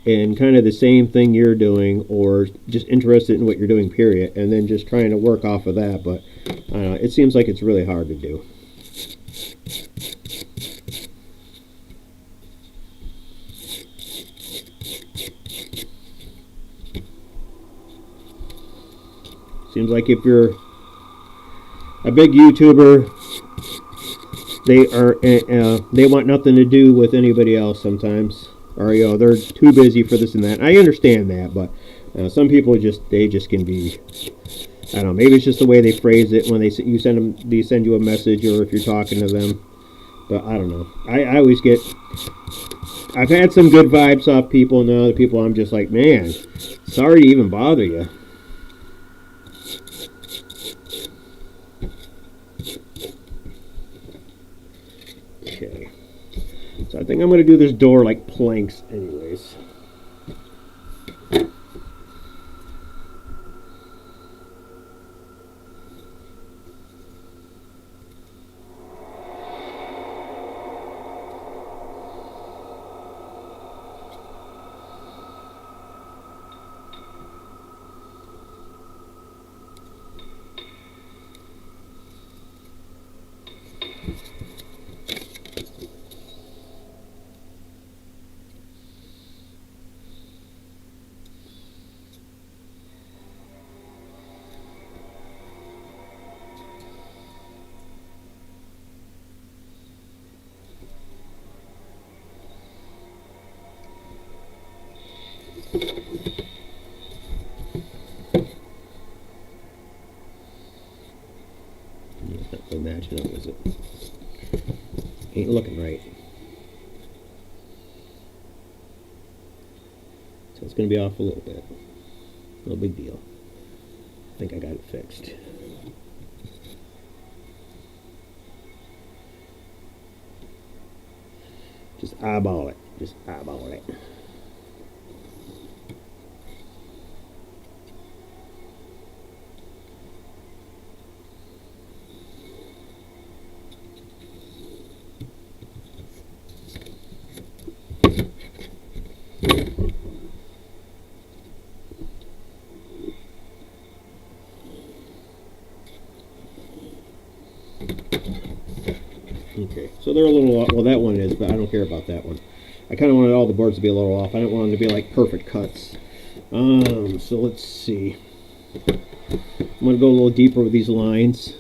in kind of the same thing you're doing or just interested in what you're doing, period, and then just trying to work off of that. But I don't know, it seems like it's really hard to do. Seems like if you're a big YouTuber, they want nothing to do with anybody else sometimes, or you know, they're too busy for this and that. I understand that, but some people just can be, I don't know. Maybe it's just the way they phrase it when they send you a message, or if you're talking to them. But I don't know. I always get. I've had some good vibes off people, and other people I'm just like, man, sorry to even bother you. Okay. So I think I'm going to do this door like planks, anyways. Imagine it was it. Ain't looking right. So it's going to be off a little bit. No big deal. I think I got it fixed. Just eyeball it. Just eyeball it. Okay, so they're a little off. Well, that one is, but I don't care about that one. I kind of wanted all the boards to be a little off. I didn't want them to be like perfect cuts. So let's see. I'm going to go a little deeper with these lines.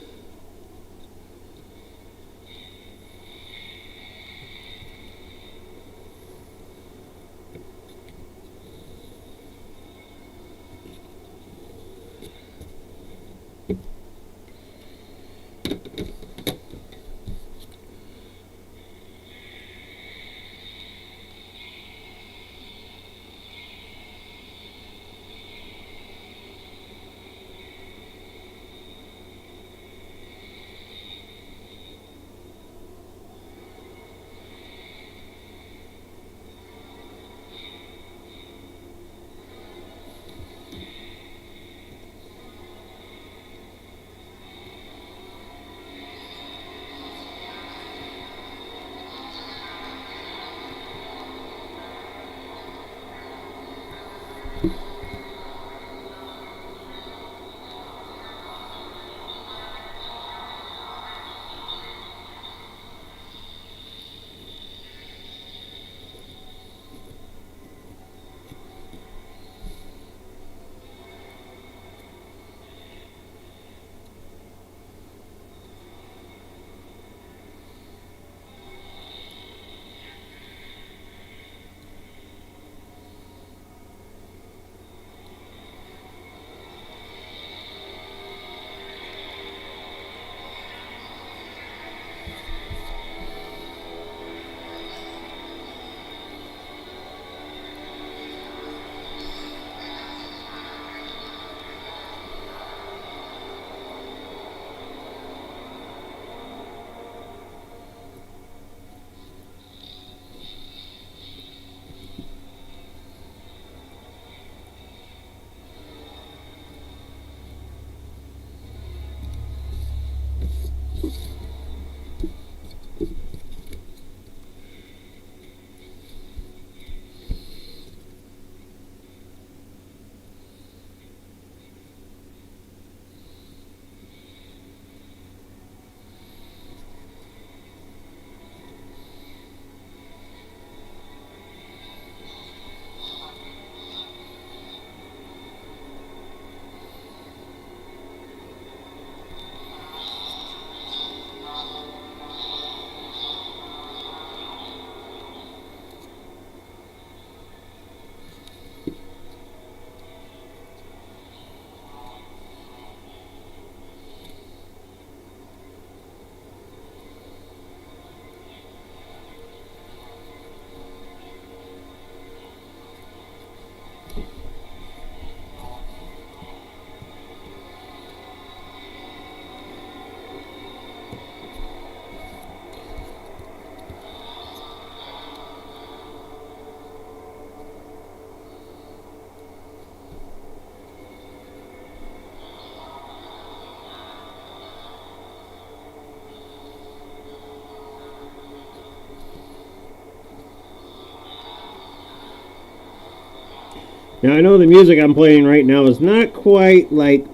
Now I know the music I'm playing right now is not quite like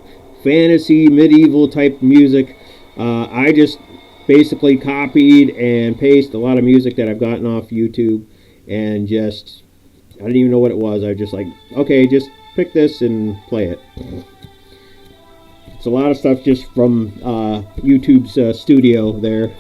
fantasy medieval type music. I just basically copied and pasted a lot of music that I've gotten off YouTube, and just I didn't even know what it was. I just like, okay, just pick this and play it. It's a lot of stuff just from YouTube's studio there.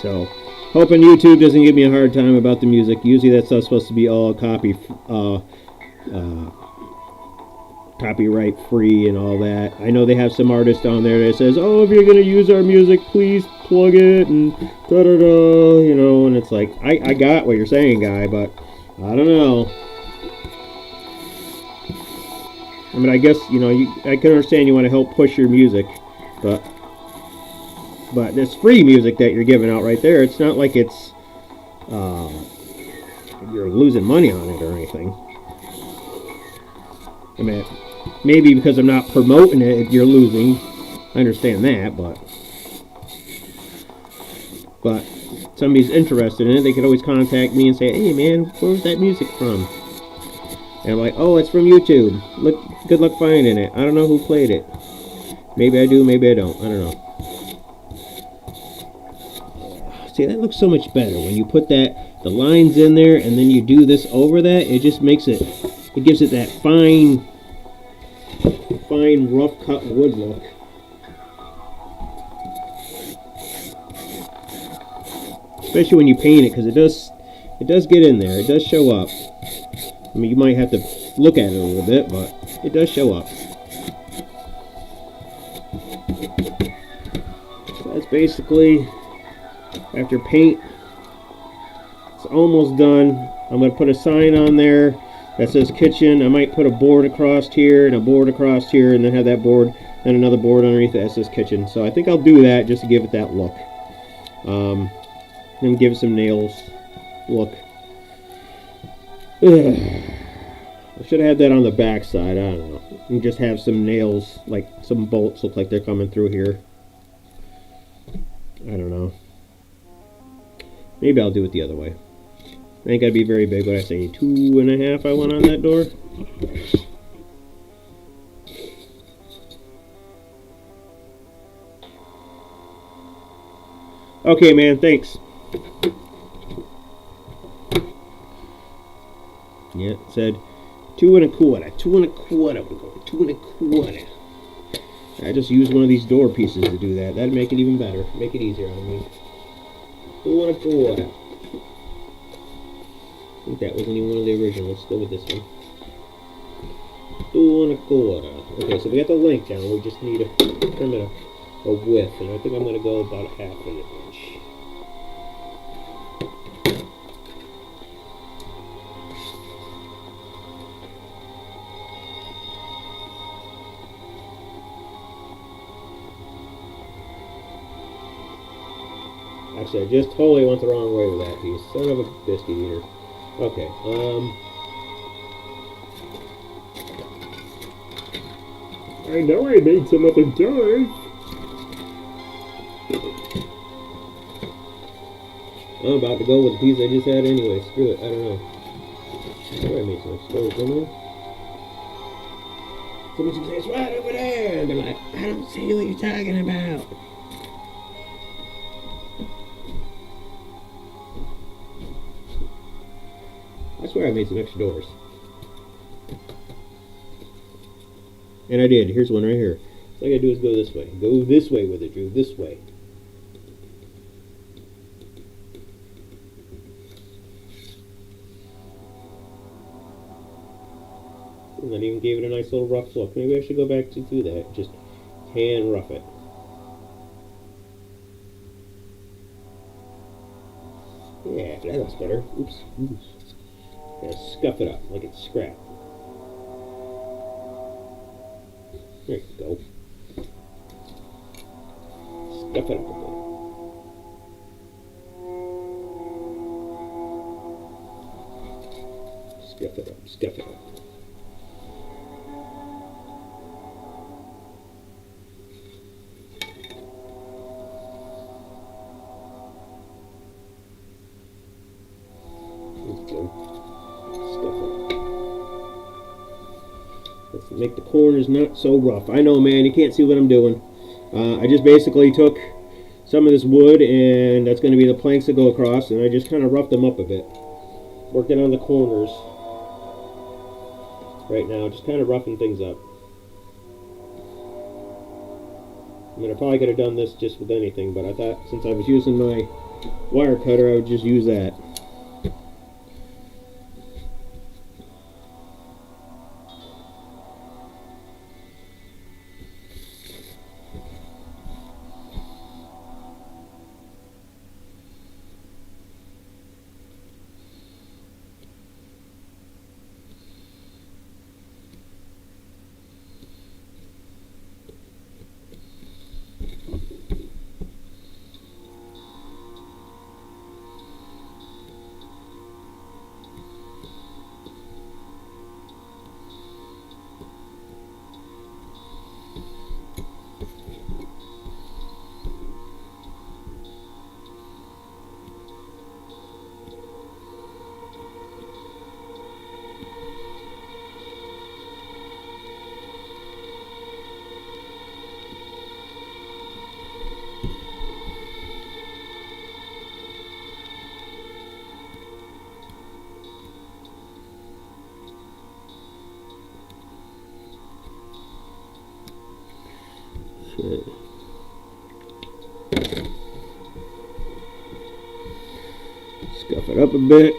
So, hoping YouTube doesn't give me a hard time about the music. Usually that stuff's supposed to be all copyright free and all that. I know they have some artists on there that says, oh, if you're going to use our music, please plug it and da-da-da, you know, and it's like, I got what you're saying, guy, but I don't know. I mean, I guess, you know, I can understand you want to help push your music, but this free music that you're giving out right there, it's not like it's you're losing money on it or anything. I mean, maybe because I'm not promoting it, if you're losing. I understand that, but if somebody's interested in it, they could always contact me and say, hey man, where's that music from? And I'm like, oh, it's from YouTube. Good luck finding it. I don't know who played it. Maybe I do, maybe I don't. I don't know. See, that looks so much better when you put the lines in there and then you do this over that. It just makes it gives it that fine rough cut wood look. Especially when you paint it, because it does get in there. It does show up. I mean, you might have to look at it a little bit, but it does show up. So that's basically, after paint, it's almost done. I'm going to put a sign on there that says kitchen. I might put a board across here and a board across here, and then have that board and another board underneath that says kitchen. So I think I'll do that just to give it that look. Then give it some nails look. I should have had that on the back side. I don't know. And just have some nails, like some bolts look like they're coming through here. I don't know. Maybe I'll do it the other way. I ain't gotta be very big. What I say, 2.5 I want on that door. Okay, man, thanks. Yeah, it said 2.25. 2.25. We're going 2.25. I just used one of these door pieces to do that. That'd make it even better. Make it easier on me. 2.25. I think that wasn't even one of the originals. Let's go with this one. 2.25. Okay, so we got the length down. We just need to trim it a width, and I think I'm going to go about 1/2 inch. Actually, I just totally went the wrong way with that piece. Son of a biscuit eater. Okay, I know I made some other doors. I'm about to go with the piece I just had anyway. Screw it, I don't know. I made some extra doors, didn't I? Somebody's gonna say, it's right over there! And they're like, I don't see what you're talking about. I swear I made some extra doors. And I did. Here's one right here. All I gotta do is go this way. Go this way with it, Drew. This way. And that even gave it a nice little rough look. Maybe I should go back to do that. Just hand rough it. Yeah, that looks better. Oops. Gotta scuff it up like it's scrap. There you go. Scuff it up a bit. Scuff it up, scuff it up. Let's make the corners not so rough. I know, man, you can't see what I'm doing. I just basically took some of this wood, and that's going to be the planks that go across, and I just kind of roughed them up a bit. Working on the corners right now, just kind of roughing things up. I mean, I probably could have done this just with anything, but I thought since I was using my wire cutter, I would just use that. Scuff it up a bit.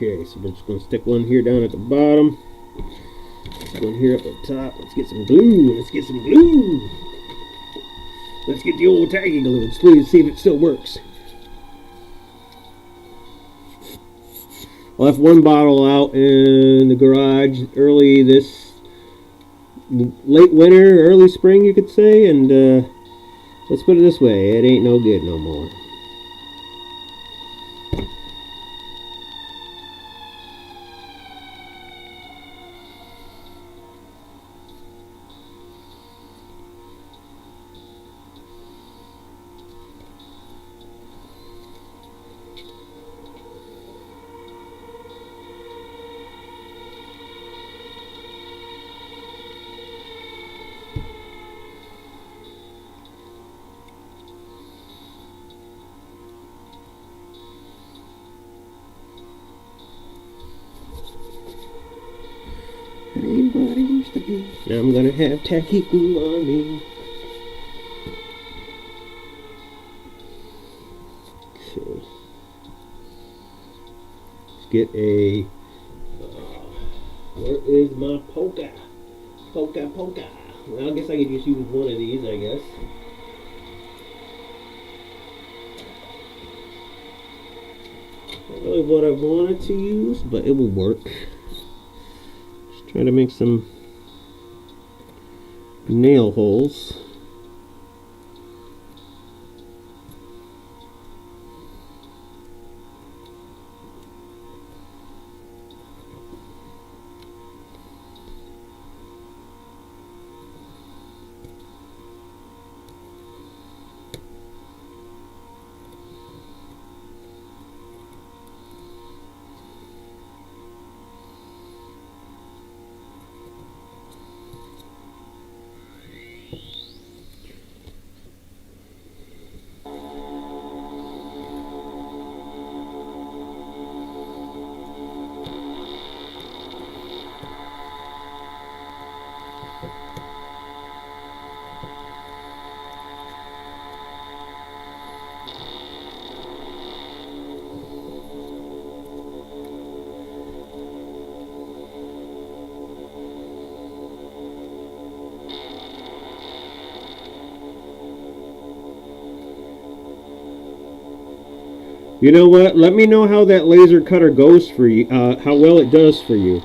Okay, so we're just going to stick one here down at the bottom. One here up at the top. Let's get some glue. Let's get some glue. Let's get the old taggy glue. Let's please see if it still works. I left one bottle out in the garage early this late winter, early spring, you could say, and let's put it this way, it ain't no good no more. Ain't what it used to be. Now I'm gonna have tacky glue on me. Okay. Let's get a. Where is my polka? Polka. Well, I guess I could just use one of these, I guess. Not really what I wanted to use, but it will work. Try to make some nail holes. You know what? Let me know how that laser cutter goes for you. How well it does for you.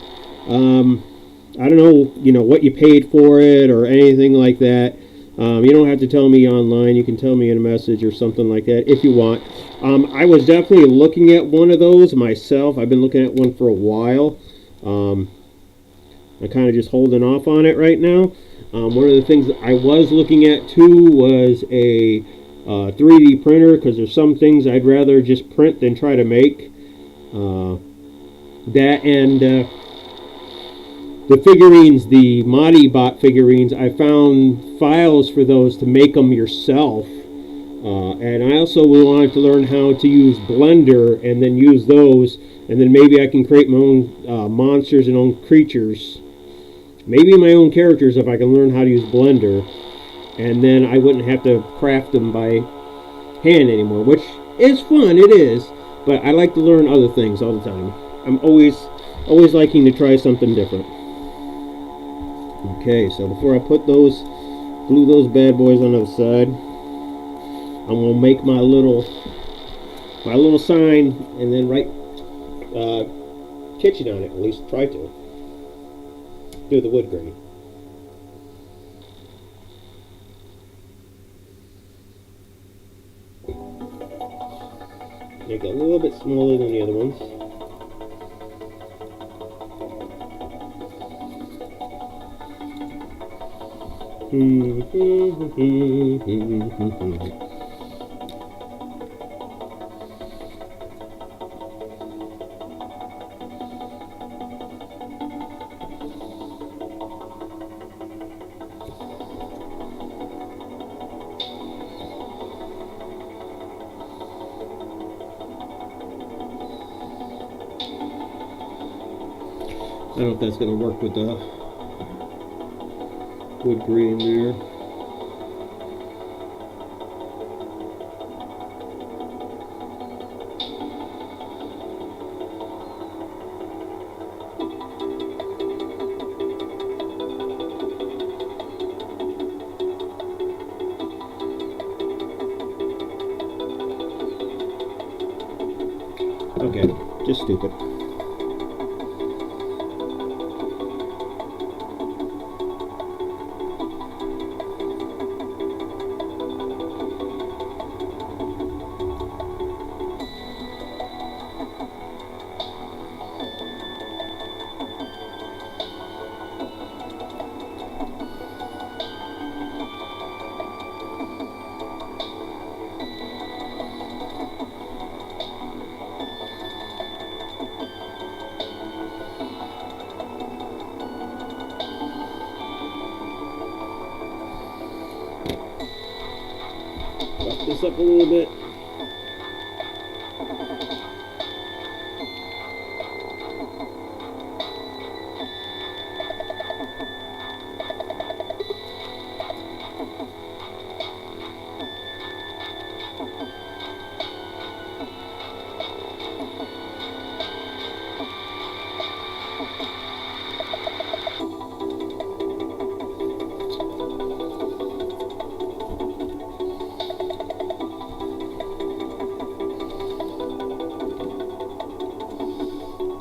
I don't know, what you paid for it or anything like that. You don't have to tell me online. You can tell me in a message or something like that if you want. I was definitely looking at one of those myself. I've been looking at one for a while. I'm kind of just holding off on it right now. One of the things that I was looking at too was a 3D printer, because there's some things I'd rather just print than try to make. That and the figurines, the Modibot figurines, I found files for those to make them yourself. And I also wanted to learn how to use Blender and then use those, and then maybe I can create my own monsters and own creatures. Maybe my own characters if I can learn how to use Blender. And then I wouldn't have to craft them by hand anymore, which is fun, it is. But I like to learn other things all the time. I'm always liking to try something different. Okay, so before I glue those bad boys on the side, I'm gonna make my little sign and then write kitchen on it. At least try to do the wood grain. Make it a little bit smaller than the other ones. I don't know if that's going to work with the wood grain there. Okay, just stupid. Buff this up a little bit.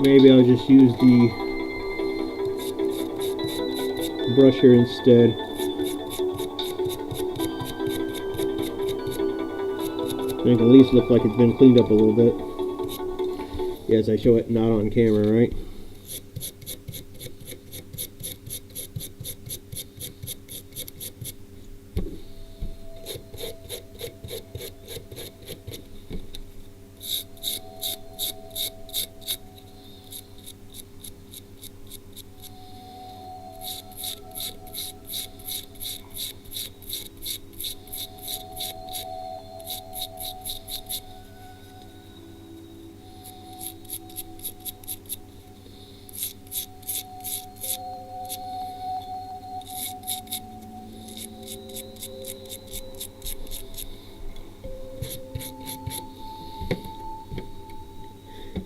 Maybe I'll just use the brush here instead. Make it at least look like it's been cleaned up a little bit. Yes, I show it not on camera, right?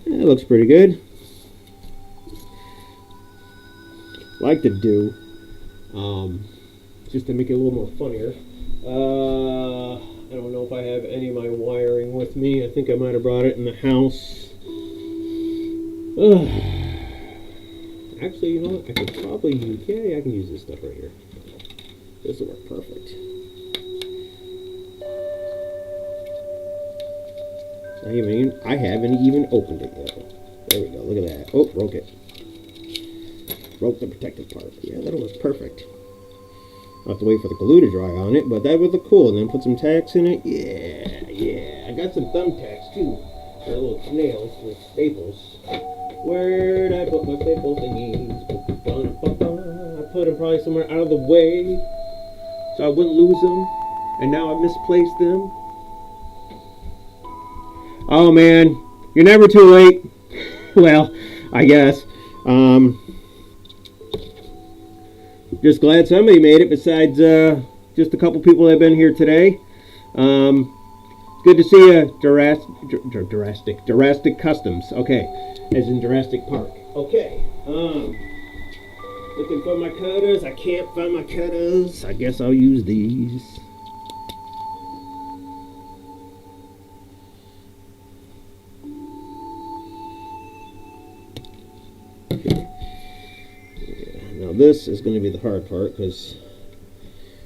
It looks pretty good. Like to do, just to make it a little more funnier. I don't know if I have any of my wiring with me. I think I might have brought it in the house. Ugh. Actually, you know what? I could probably use... Yeah, I can use this stuff right here. This will work perfect. I haven't even opened it yet. There we go. Look at that. Oh, broke it. Broke the protective part. Yeah, that'll work perfect. I'll have to wait for the glue to dry on it, but that would look cool. And then put some tacks in it. Yeah. I got some thumbtacks too. They're little nails with staples. Where'd I put my staple thingies? I put them probably somewhere out of the way so I wouldn't lose them. And now I've misplaced them. Oh man, you're never too late. Well, I guess. Just glad somebody made it besides just a couple people that have been here today. Good to see you, Jurassic Customs. Okay, as in Jurassic Park. Okay. Looking for my cutters. I can't find my cutters. I guess I'll use these. Now this is going to be the hard part because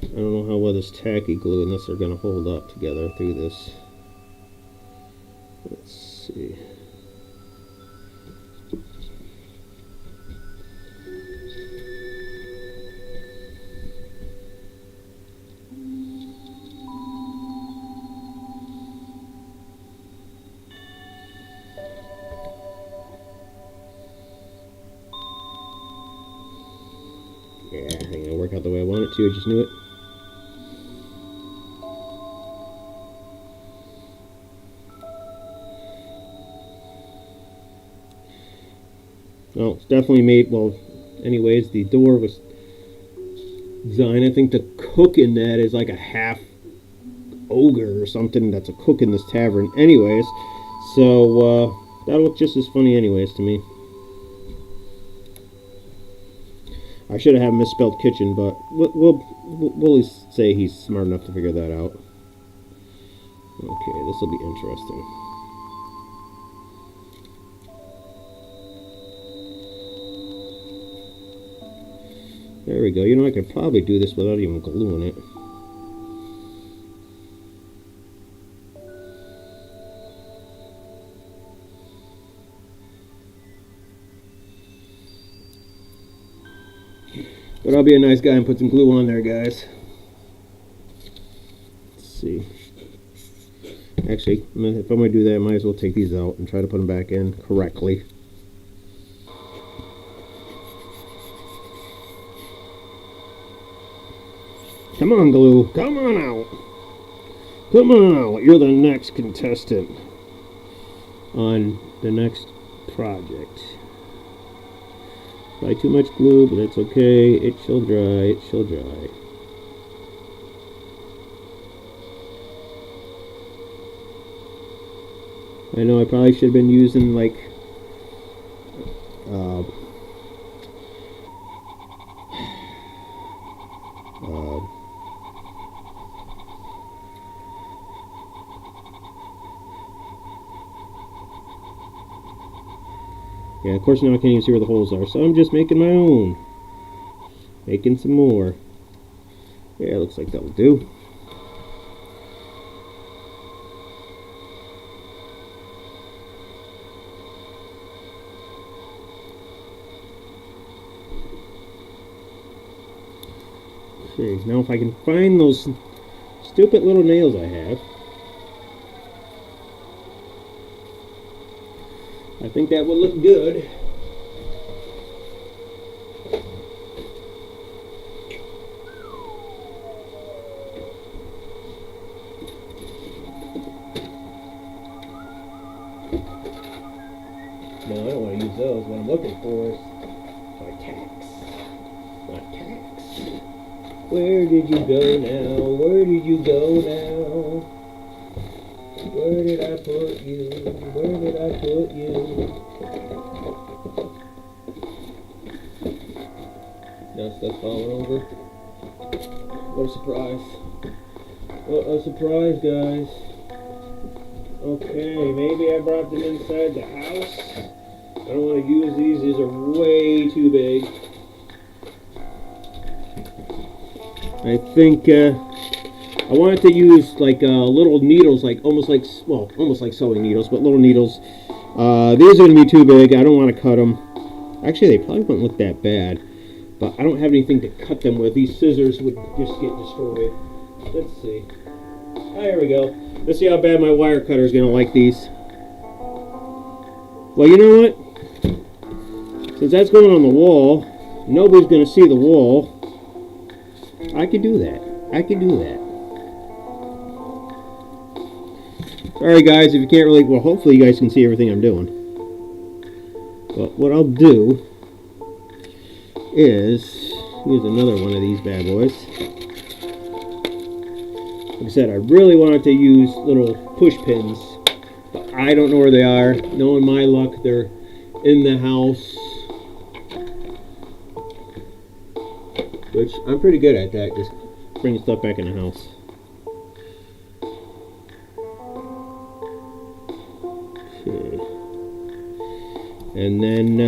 I don't know how well this tacky glue and this are going to hold up together through this. Let's see. Yeah, I think it'll work out the way I want it to. I just knew it. Oh, it's definitely made, well, anyways, the door was designed, I think the cook in that is like a half ogre or something that's a cook in this tavern anyways. So, that'll look just as funny anyways to me. I should have misspelled kitchen, but we'll say he's smart enough to figure that out. Okay, this will be interesting. There we go. You know, I could probably do this without even gluing it. But I'll be a nice guy and put some glue on there, guys. Let's see. Actually, if I'm going to do that, I might as well take these out and try to put them back in correctly. Come on, glue. Come on out. Come on out. You're the next contestant on the next project. Buy too much glue, but that's okay. It shall dry. It shall dry. I know I probably should have been using like yeah, of course now I can't even see where the holes are, so I'm just making my own. Making some more. Yeah, looks like that will do. Okay, now if I can find those stupid little nails I have, I think that would look good. No, I don't want to use those. What I'm looking for is my tacks. My tacks. Where did you go now? Where did you go now? Where did I put you? Where did I put you? Now stuff's falling over. What a surprise. What a surprise, guys. Okay, maybe I brought them inside the house. I don't want to use these. These are way too big. I think I wanted to use like little needles, like almost like sewing needles, but little needles. These are going to be too big. I don't want to cut them. Actually, they probably wouldn't look that bad, but I don't have anything to cut them with. These scissors would just get destroyed. Let's see. Oh, here we go. Let's see how bad my wire cutter is going to like these. Well, you know what? Since that's going on the wall, nobody's going to see the wall. I could do that. I could do that. Sorry, guys, if you can't really... Well, hopefully you guys can see everything I'm doing. But what I'll do is use another one of these bad boys. Like I said, I really wanted to use little push pins, but I don't know where they are. Knowing my luck, they're in the house, which I'm pretty good at that, just bringing stuff back in the house. Okay. And then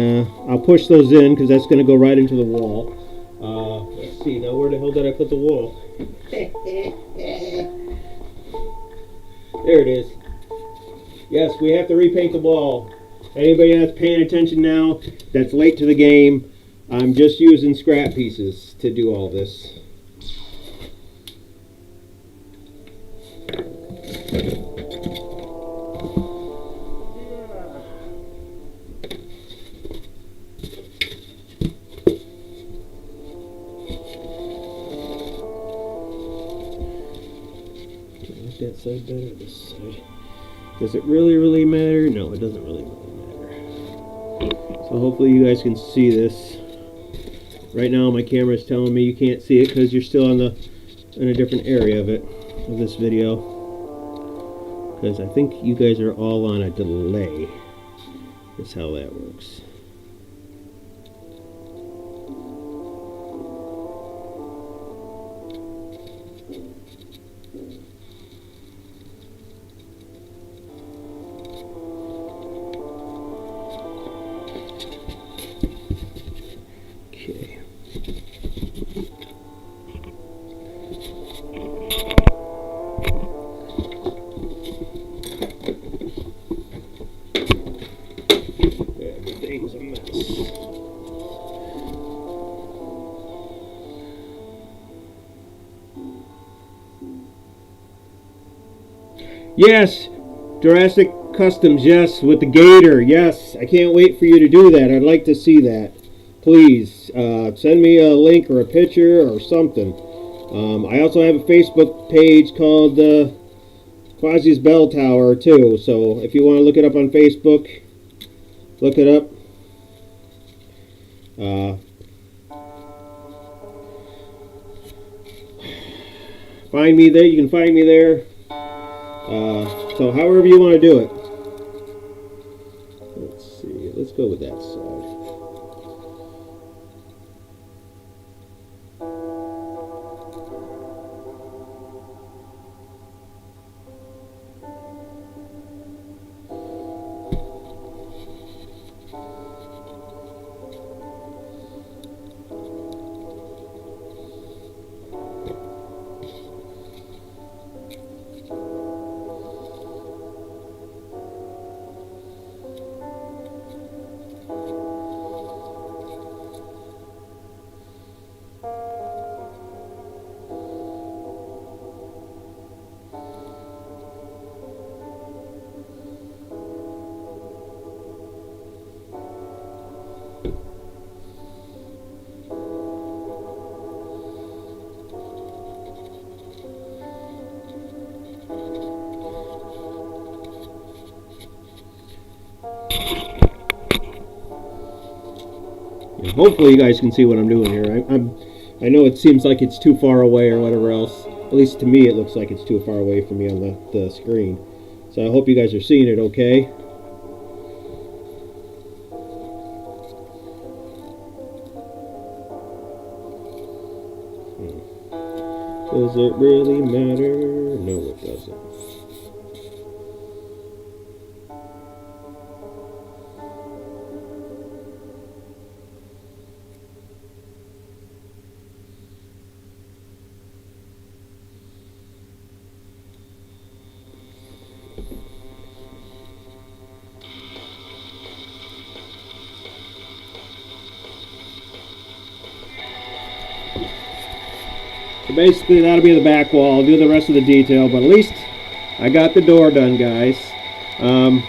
I'll push those in because that's going to go right into the wall. Let's see, now where the hell did I put the wall? There it is. Yes, we have to repaint the wall. Anybody that's paying attention now, that's late to the game, I'm just using scrap pieces to do all this. That side better or this side? Does it really matter? No, it doesn't really matter. So hopefully you guys can see this. Right now my camera is telling me you can't see it because you're still in a different area of this video. Because I think you guys are all on a delay. That's how that works. Everything's a mess. Yes, Jurassic Customs, yes, with the gator, yes. I can't wait for you to do that. I'd like to see that. Please, send me a link or a picture or something. I also have a Facebook page called Quassi's Bell Tower, too. So if you want to look it up on Facebook, look it up. Find me there. You can find me there. So however you want to do it. Let's see. Let's go with that side. Hopefully you guys can see what I'm doing here. I know it seems like it's too far away or whatever else. At least to me it looks like it's too far away from me on the screen. So I hope you guys are seeing it okay. Does it really matter? No, it doesn't. So basically that'll be the back wall. I'll do the rest of the detail, but at least I got the door done, guys. No,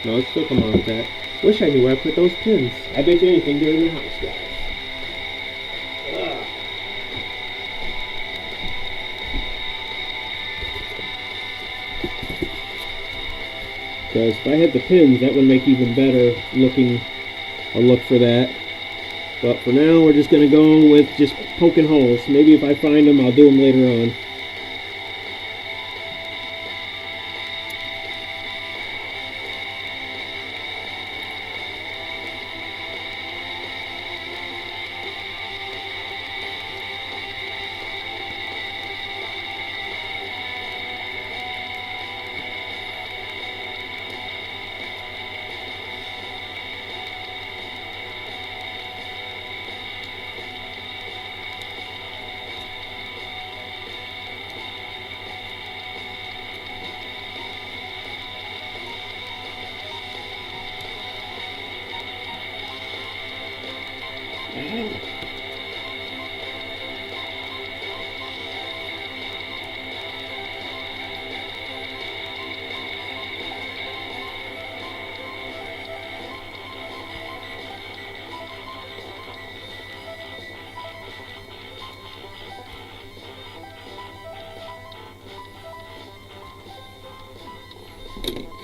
it's still come on with that. Wish I knew where I put those pins. I bet you anything they're in the house, guys. Because if I had the pins, that would make even better looking a look for that. But for now, we're just going to go with just poking holes. Maybe if I find them, I'll do them later on.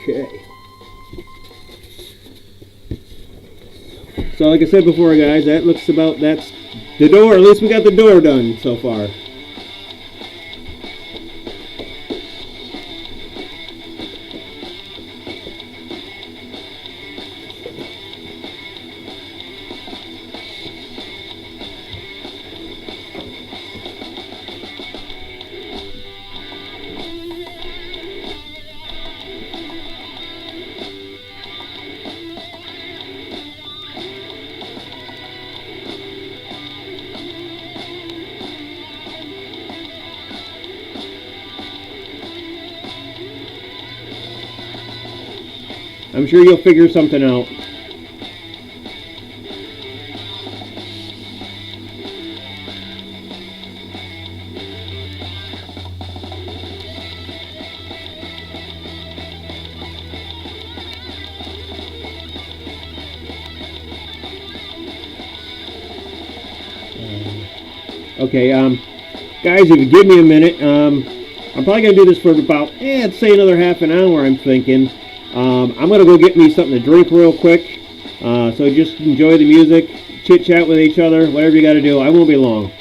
Okay. So like I said before, guys, that looks about, that's the door. At least we got the door done so far. I'm sure you'll figure something out. Okay, guys, if you give me a minute, I'm probably going to do this for about, let's say another half an hour, I'm thinking. I'm going to go get me something to drink real quick. So just enjoy the music, chit-chat with each other, whatever you got to do. I won't be long.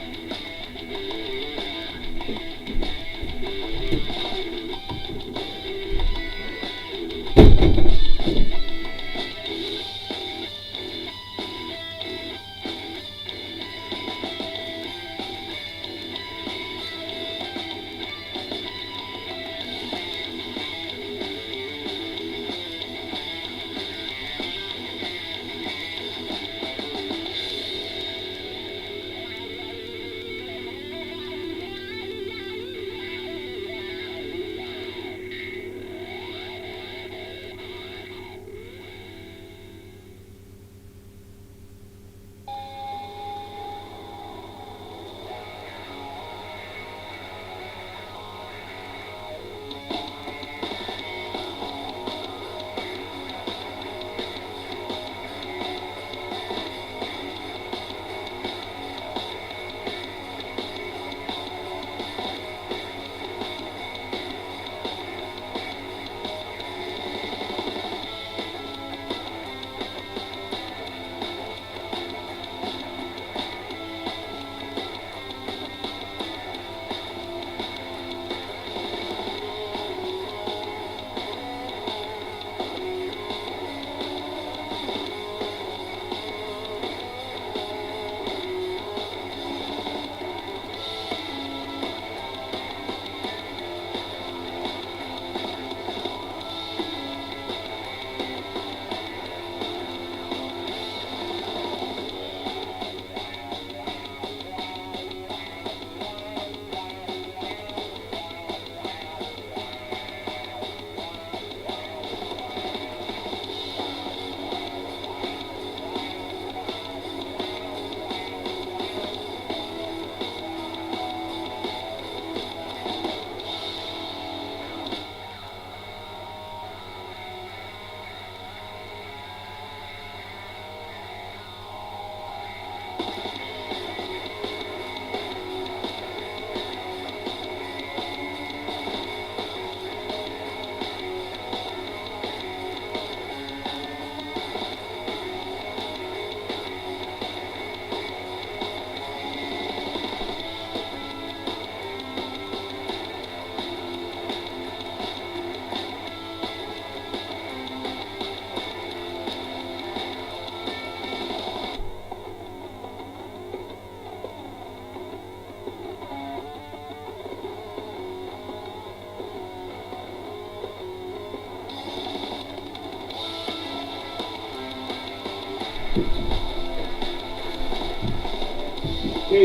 Okay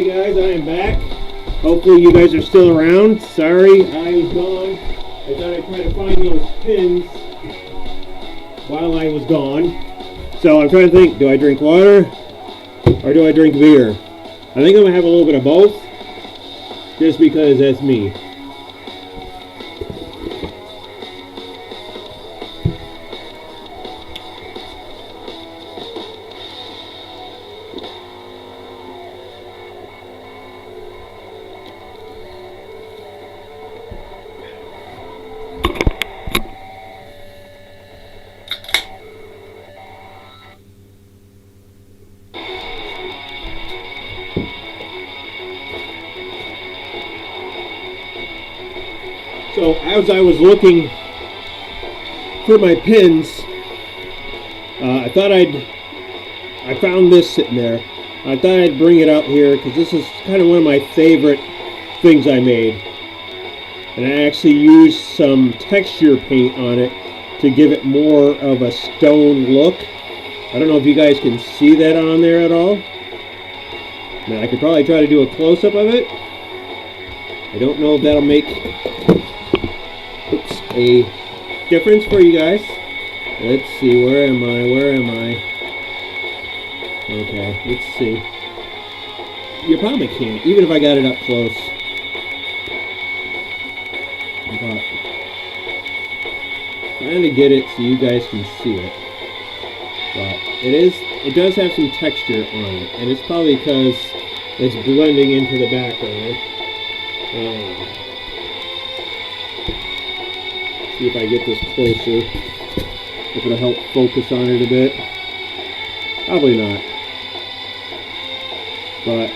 guys, I am back. Hopefully you guys are still around. Sorry, I was gone. I thought I'd try to find those pins while I was gone. So I'm trying to think, do I drink water or do I drink beer? I think I'm gonna have a little bit of both, just because that's me. So as I was looking for my pins, I found this sitting there. I thought I'd bring it out here because this is kind of one of my favorite things I made. And I actually used some texture paint on it to give it more of a stone look. I don't know if you guys can see that on there at all. Now I could probably try to do a close-up of it. I don't know if that'll make a difference for you guys. Let's see, where am I? Okay, let's see. You probably can't, even if I got it up close. But trying to get it so you guys can see it. But it does have some texture on it, and it's probably because it's blending into the background. See if I get this closer, if it'll help focus on it a bit. Probably not. But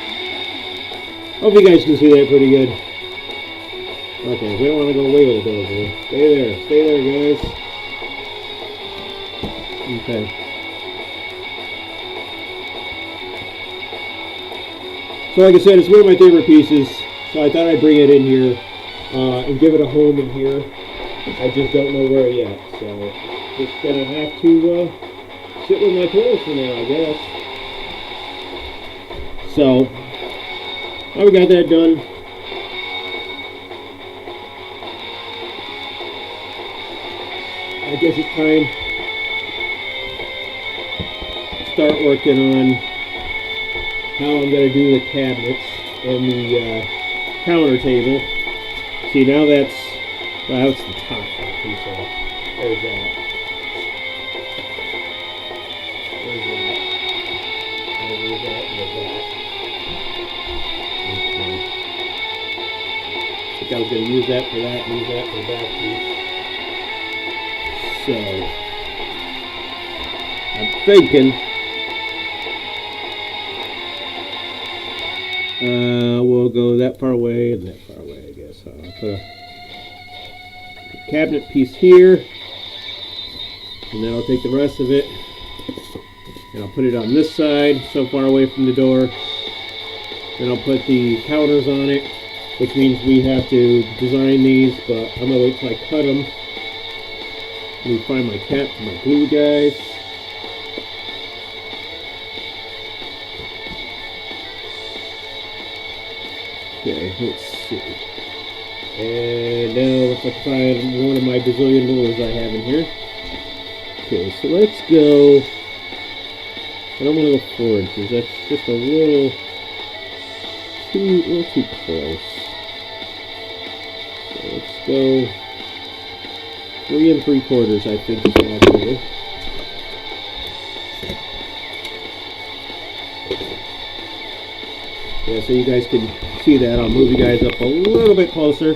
hope you guys can see that pretty good. Okay, we don't want to go way over there. Stay there guys. Okay. So like I said, it's one of my favorite pieces, so I thought I'd bring it in here and give it a home in here. I just don't know where yet, so just gonna have to sit with my toys for now, I guess. So, now we got that done. I guess it's time to start working on how I'm gonna do the cabinets and the counter table. See, now that's the top piece off. There's that. There's that. There's that. There's that. Okay. I think I was going to use that for that, use that for the back piece. So, I'm thinking we'll go that far away and that far away, I guess. I'll put a cabinet piece here, and then I'll take the rest of it and I'll put it on this side, so far away from the door. Then I'll put the counters on it, which means we have to design these, but I'm gonna wait till I cut them. Let me find my cap for my glue guys. Okay, let's see. And now let's find one of my bazillion rulers I have in here. Okay, so let's go. I don't want to go 4 inches. That's just a little too close. So let's go 3 3/4. I think is what I'll do. Yeah, so you guys can see that. I'll move you guys up a little bit closer.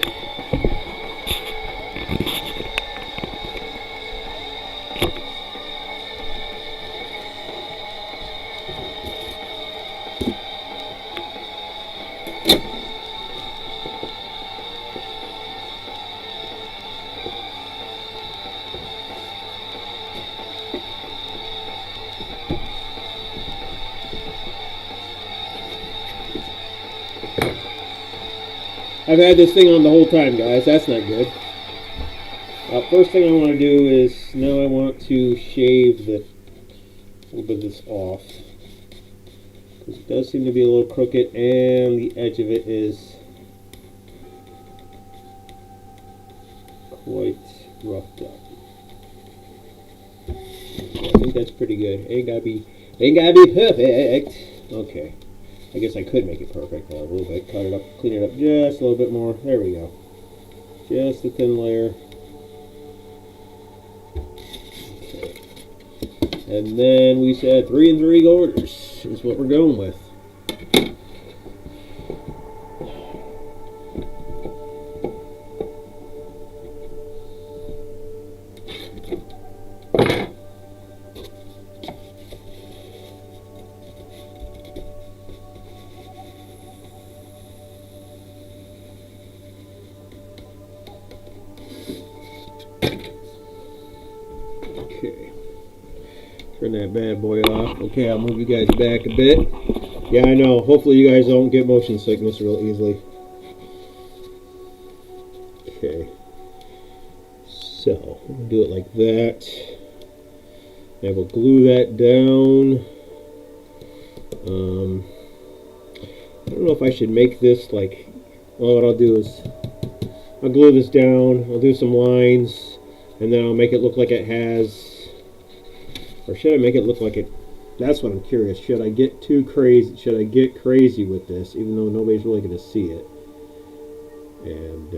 I've had this thing on the whole time, guys. That's not good. First thing I want to do is, now I want to shave the little bit of this off. It does seem to be a little crooked, and the edge of it is quite roughed up. I think that's pretty good. Ain't gotta be perfect. Okay. I guess I could make it perfect a little bit. Cut it up, clean it up just a little bit more. There we go. Just a thin layer. Okay. And then we said 3 3/4 is what we're going with. Okay. Turn that bad boy off. Okay, I'll move you guys back a bit. Yeah, I know. Hopefully you guys don't get motion sickness real easily. Okay. So, we'll do it like that. And we'll glue that down. I don't know if I should make this like, well, what I'll do is I'll glue this down, I'll do some lines, and then I'll make it look like it has, or should I make it look like it, that's what I'm curious, should I get too crazy, should I get crazy with this, even though nobody's really going to see it, and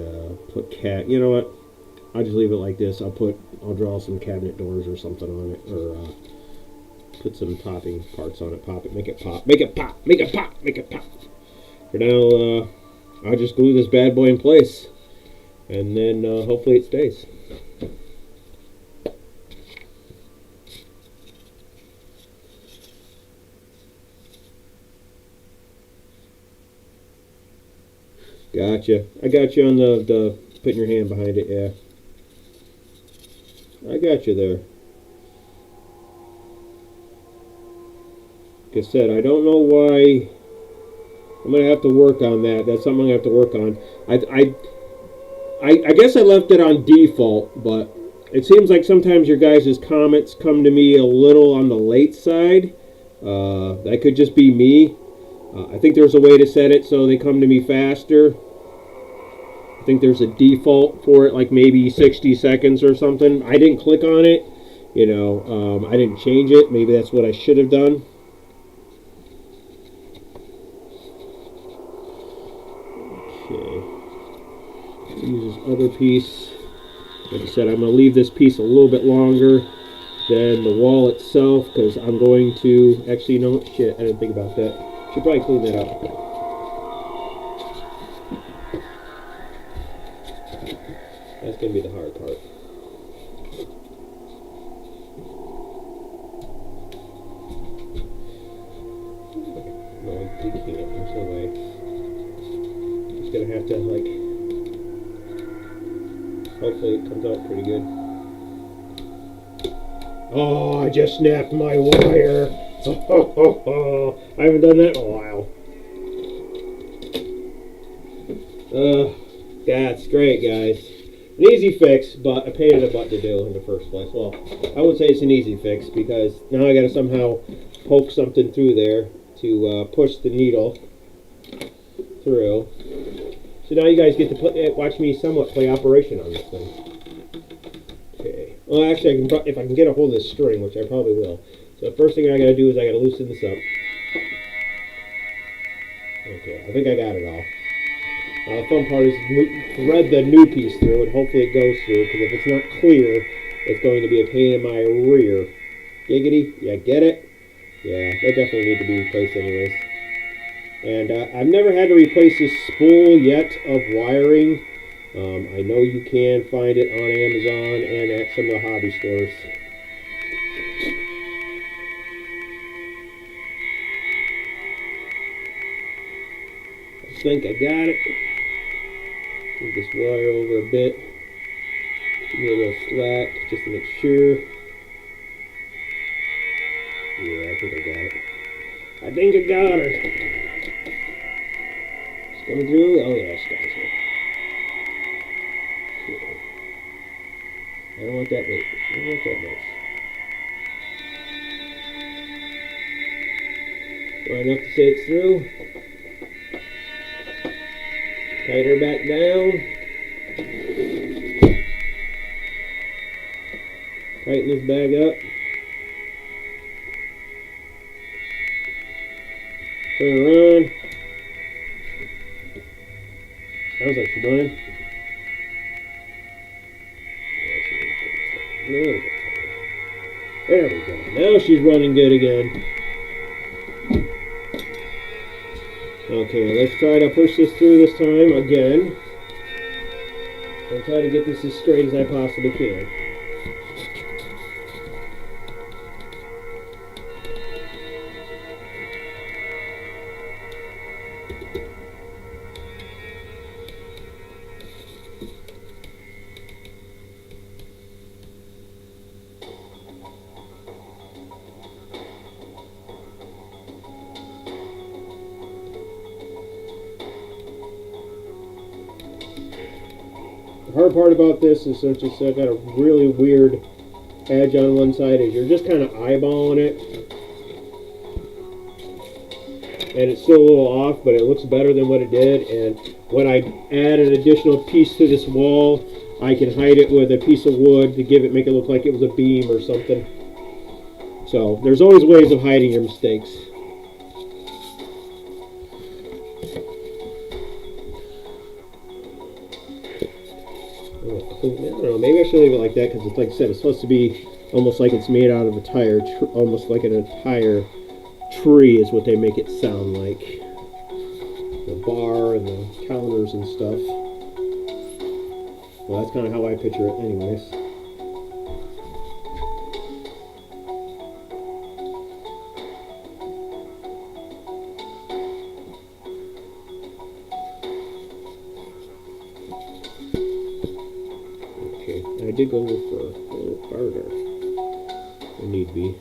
put you know what, I'll just leave it like this, I'll draw some cabinet doors or something on it, or put some popping parts on it, pop it, make it pop, make it pop, make it pop, make it pop. For now, I'll just glue this bad boy in place, and then hopefully it stays. Gotcha. I got you on the putting your hand behind it, yeah. I got you there. Like I said, I don't know why. I'm going to have to work on that. That's something I'm going to have to work on. I guess I left it on default, but it seems like sometimes your guys' comments come to me a little on the late side. That could just be me. I think there's a way to set it so they come to me faster. I think there's a default for it, like maybe 60 seconds or something. I didn't click on it. You know, I didn't change it. Maybe that's what I should have done. Use this other piece. Like I said, I'm going to leave this piece a little bit longer than the wall itself because I'm going to actually, no, shit, I didn't think about that. Should probably clean that up. That's going to be the hard part. No, you can't. There's no way. Just going to have to, like, hopefully it comes out pretty good. Oh, I just snapped my wire. I haven't done that in a while. That's great, guys. An easy fix, but a pain in the butt to do in the first place. Well, I would say it's an easy fix because now I got to somehow poke something through there to push the needle through. So now you guys get to watch me somewhat play operation on this thing. Okay. Well, actually, if I can get a hold of this string, which I probably will. So the first thing I got to do is I got to loosen this up. Okay, I think I got it all. The fun part is thread the new piece through, and hopefully it goes through, because if it's not clear, it's going to be a pain in my rear. Giggity? Yeah, get it? Yeah, that definitely needs to be replaced anyways. And I've never had to replace this spool yet of wiring. I know you can find it on Amazon and at some of the hobby stores. I think I got it. Move this wire over a bit. Give me a little slack just to make sure. Yeah, I think I got it. I think I got her. It's coming through. Oh yeah, it's coming through. Okay. I don't want that weight. I don't want that much. Right enough to say it's through. Tighten her back down. Tighten this bag up. Turn around. Sounds like she's running. There we go. Now she's running good again. Okay, let's try to push this through this time again. And try to get this as straight as I possibly can. The hard part about this is, since it's got a really weird edge on one side, is you're just kind of eyeballing it, and it's still a little off, but it looks better than what it did. And when I add an additional piece to this wall, I can hide it with a piece of wood to make it look like it was a beam or something. So there's always ways of hiding your mistakes. I don't know, maybe I should leave it like that, because it's, like I said, it's supposed to be almost like it's made out of a tire, almost like an entire tree is what they make it sound like. The bar and the counters and stuff. Well, that's kind of how I picture it anyways. I did go for a little harder if need be.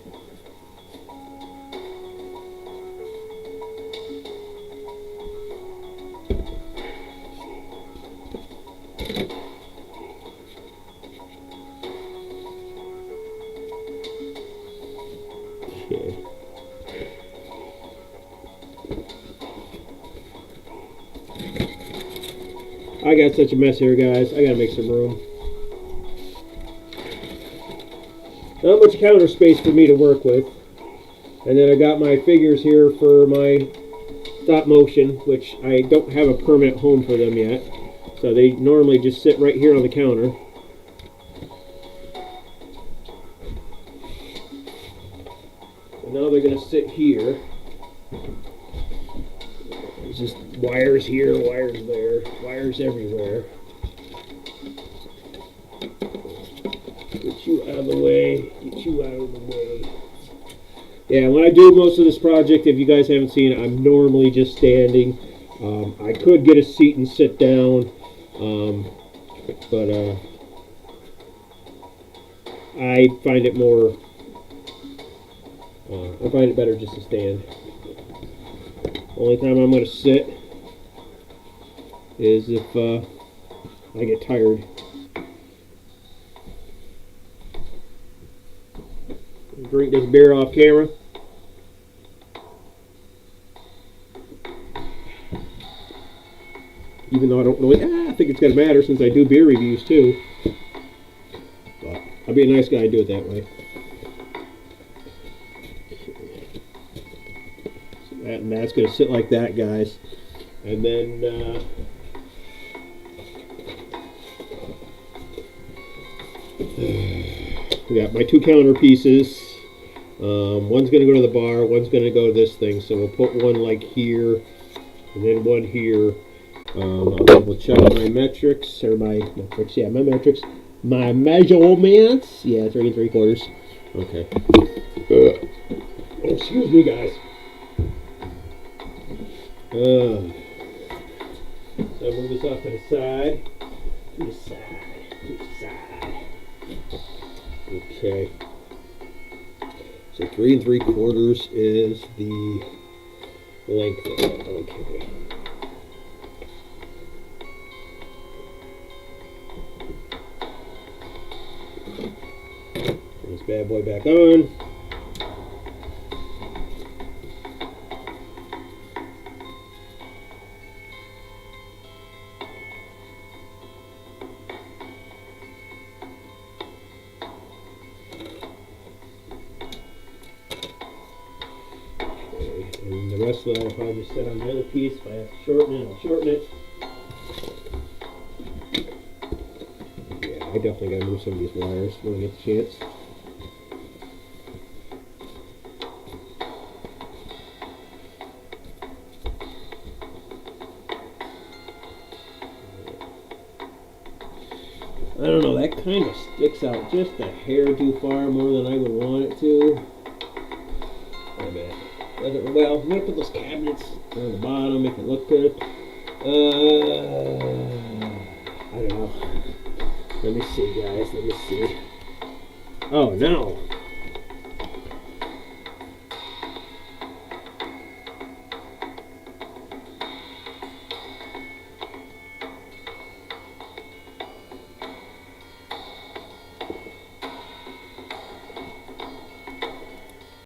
Okay. I got such a mess here, guys. I gotta make some room. Not much counter space for me to work with. And then I got my figures here for my stop motion, which I don't have a permanent home for them yet. So they normally just sit right here on the counter. And now they're going to sit here. There's just wires here, wires there, wires everywhere. Get you out of the way. Get you out of the way. Yeah, when I do most of this project, if you guys haven't seen it, I'm normally just standing. I could get a seat and sit down, but I find it more. I find it better just to stand. Only time I'm going to sit is if I get tired. Drink this beer off camera. Even though I don't really, I think it's going to matter since I do beer reviews too. But I'll be a nice guy and do it that way. So that's going to sit like that, guys. And then we got my two counter pieces. One's going to go to the bar, one's going to go to this thing, so we'll put one like here, and then one here. I'll double check my metrics, or my metrics, yeah, my metrics. My measurements, yeah, 3 3/4. Okay. Oh, excuse me, guys. So I'll move this off to the side. To the side, to the side. Okay. So 3 3/4 is the length of it. Okay. Turn this bad boy back on. so that'll probably just sit on the other piece. If I have to shorten it, I'll shorten it. Yeah, I definitely gotta move some of these wires when I get the chance. I don't know, that kind of sticks out just a hair too far more than I would want it to. I bet. Well, I'm gonna put those cabinets on the bottom, make it look good. I don't know. Let me see, guys. Let me see. Oh, no.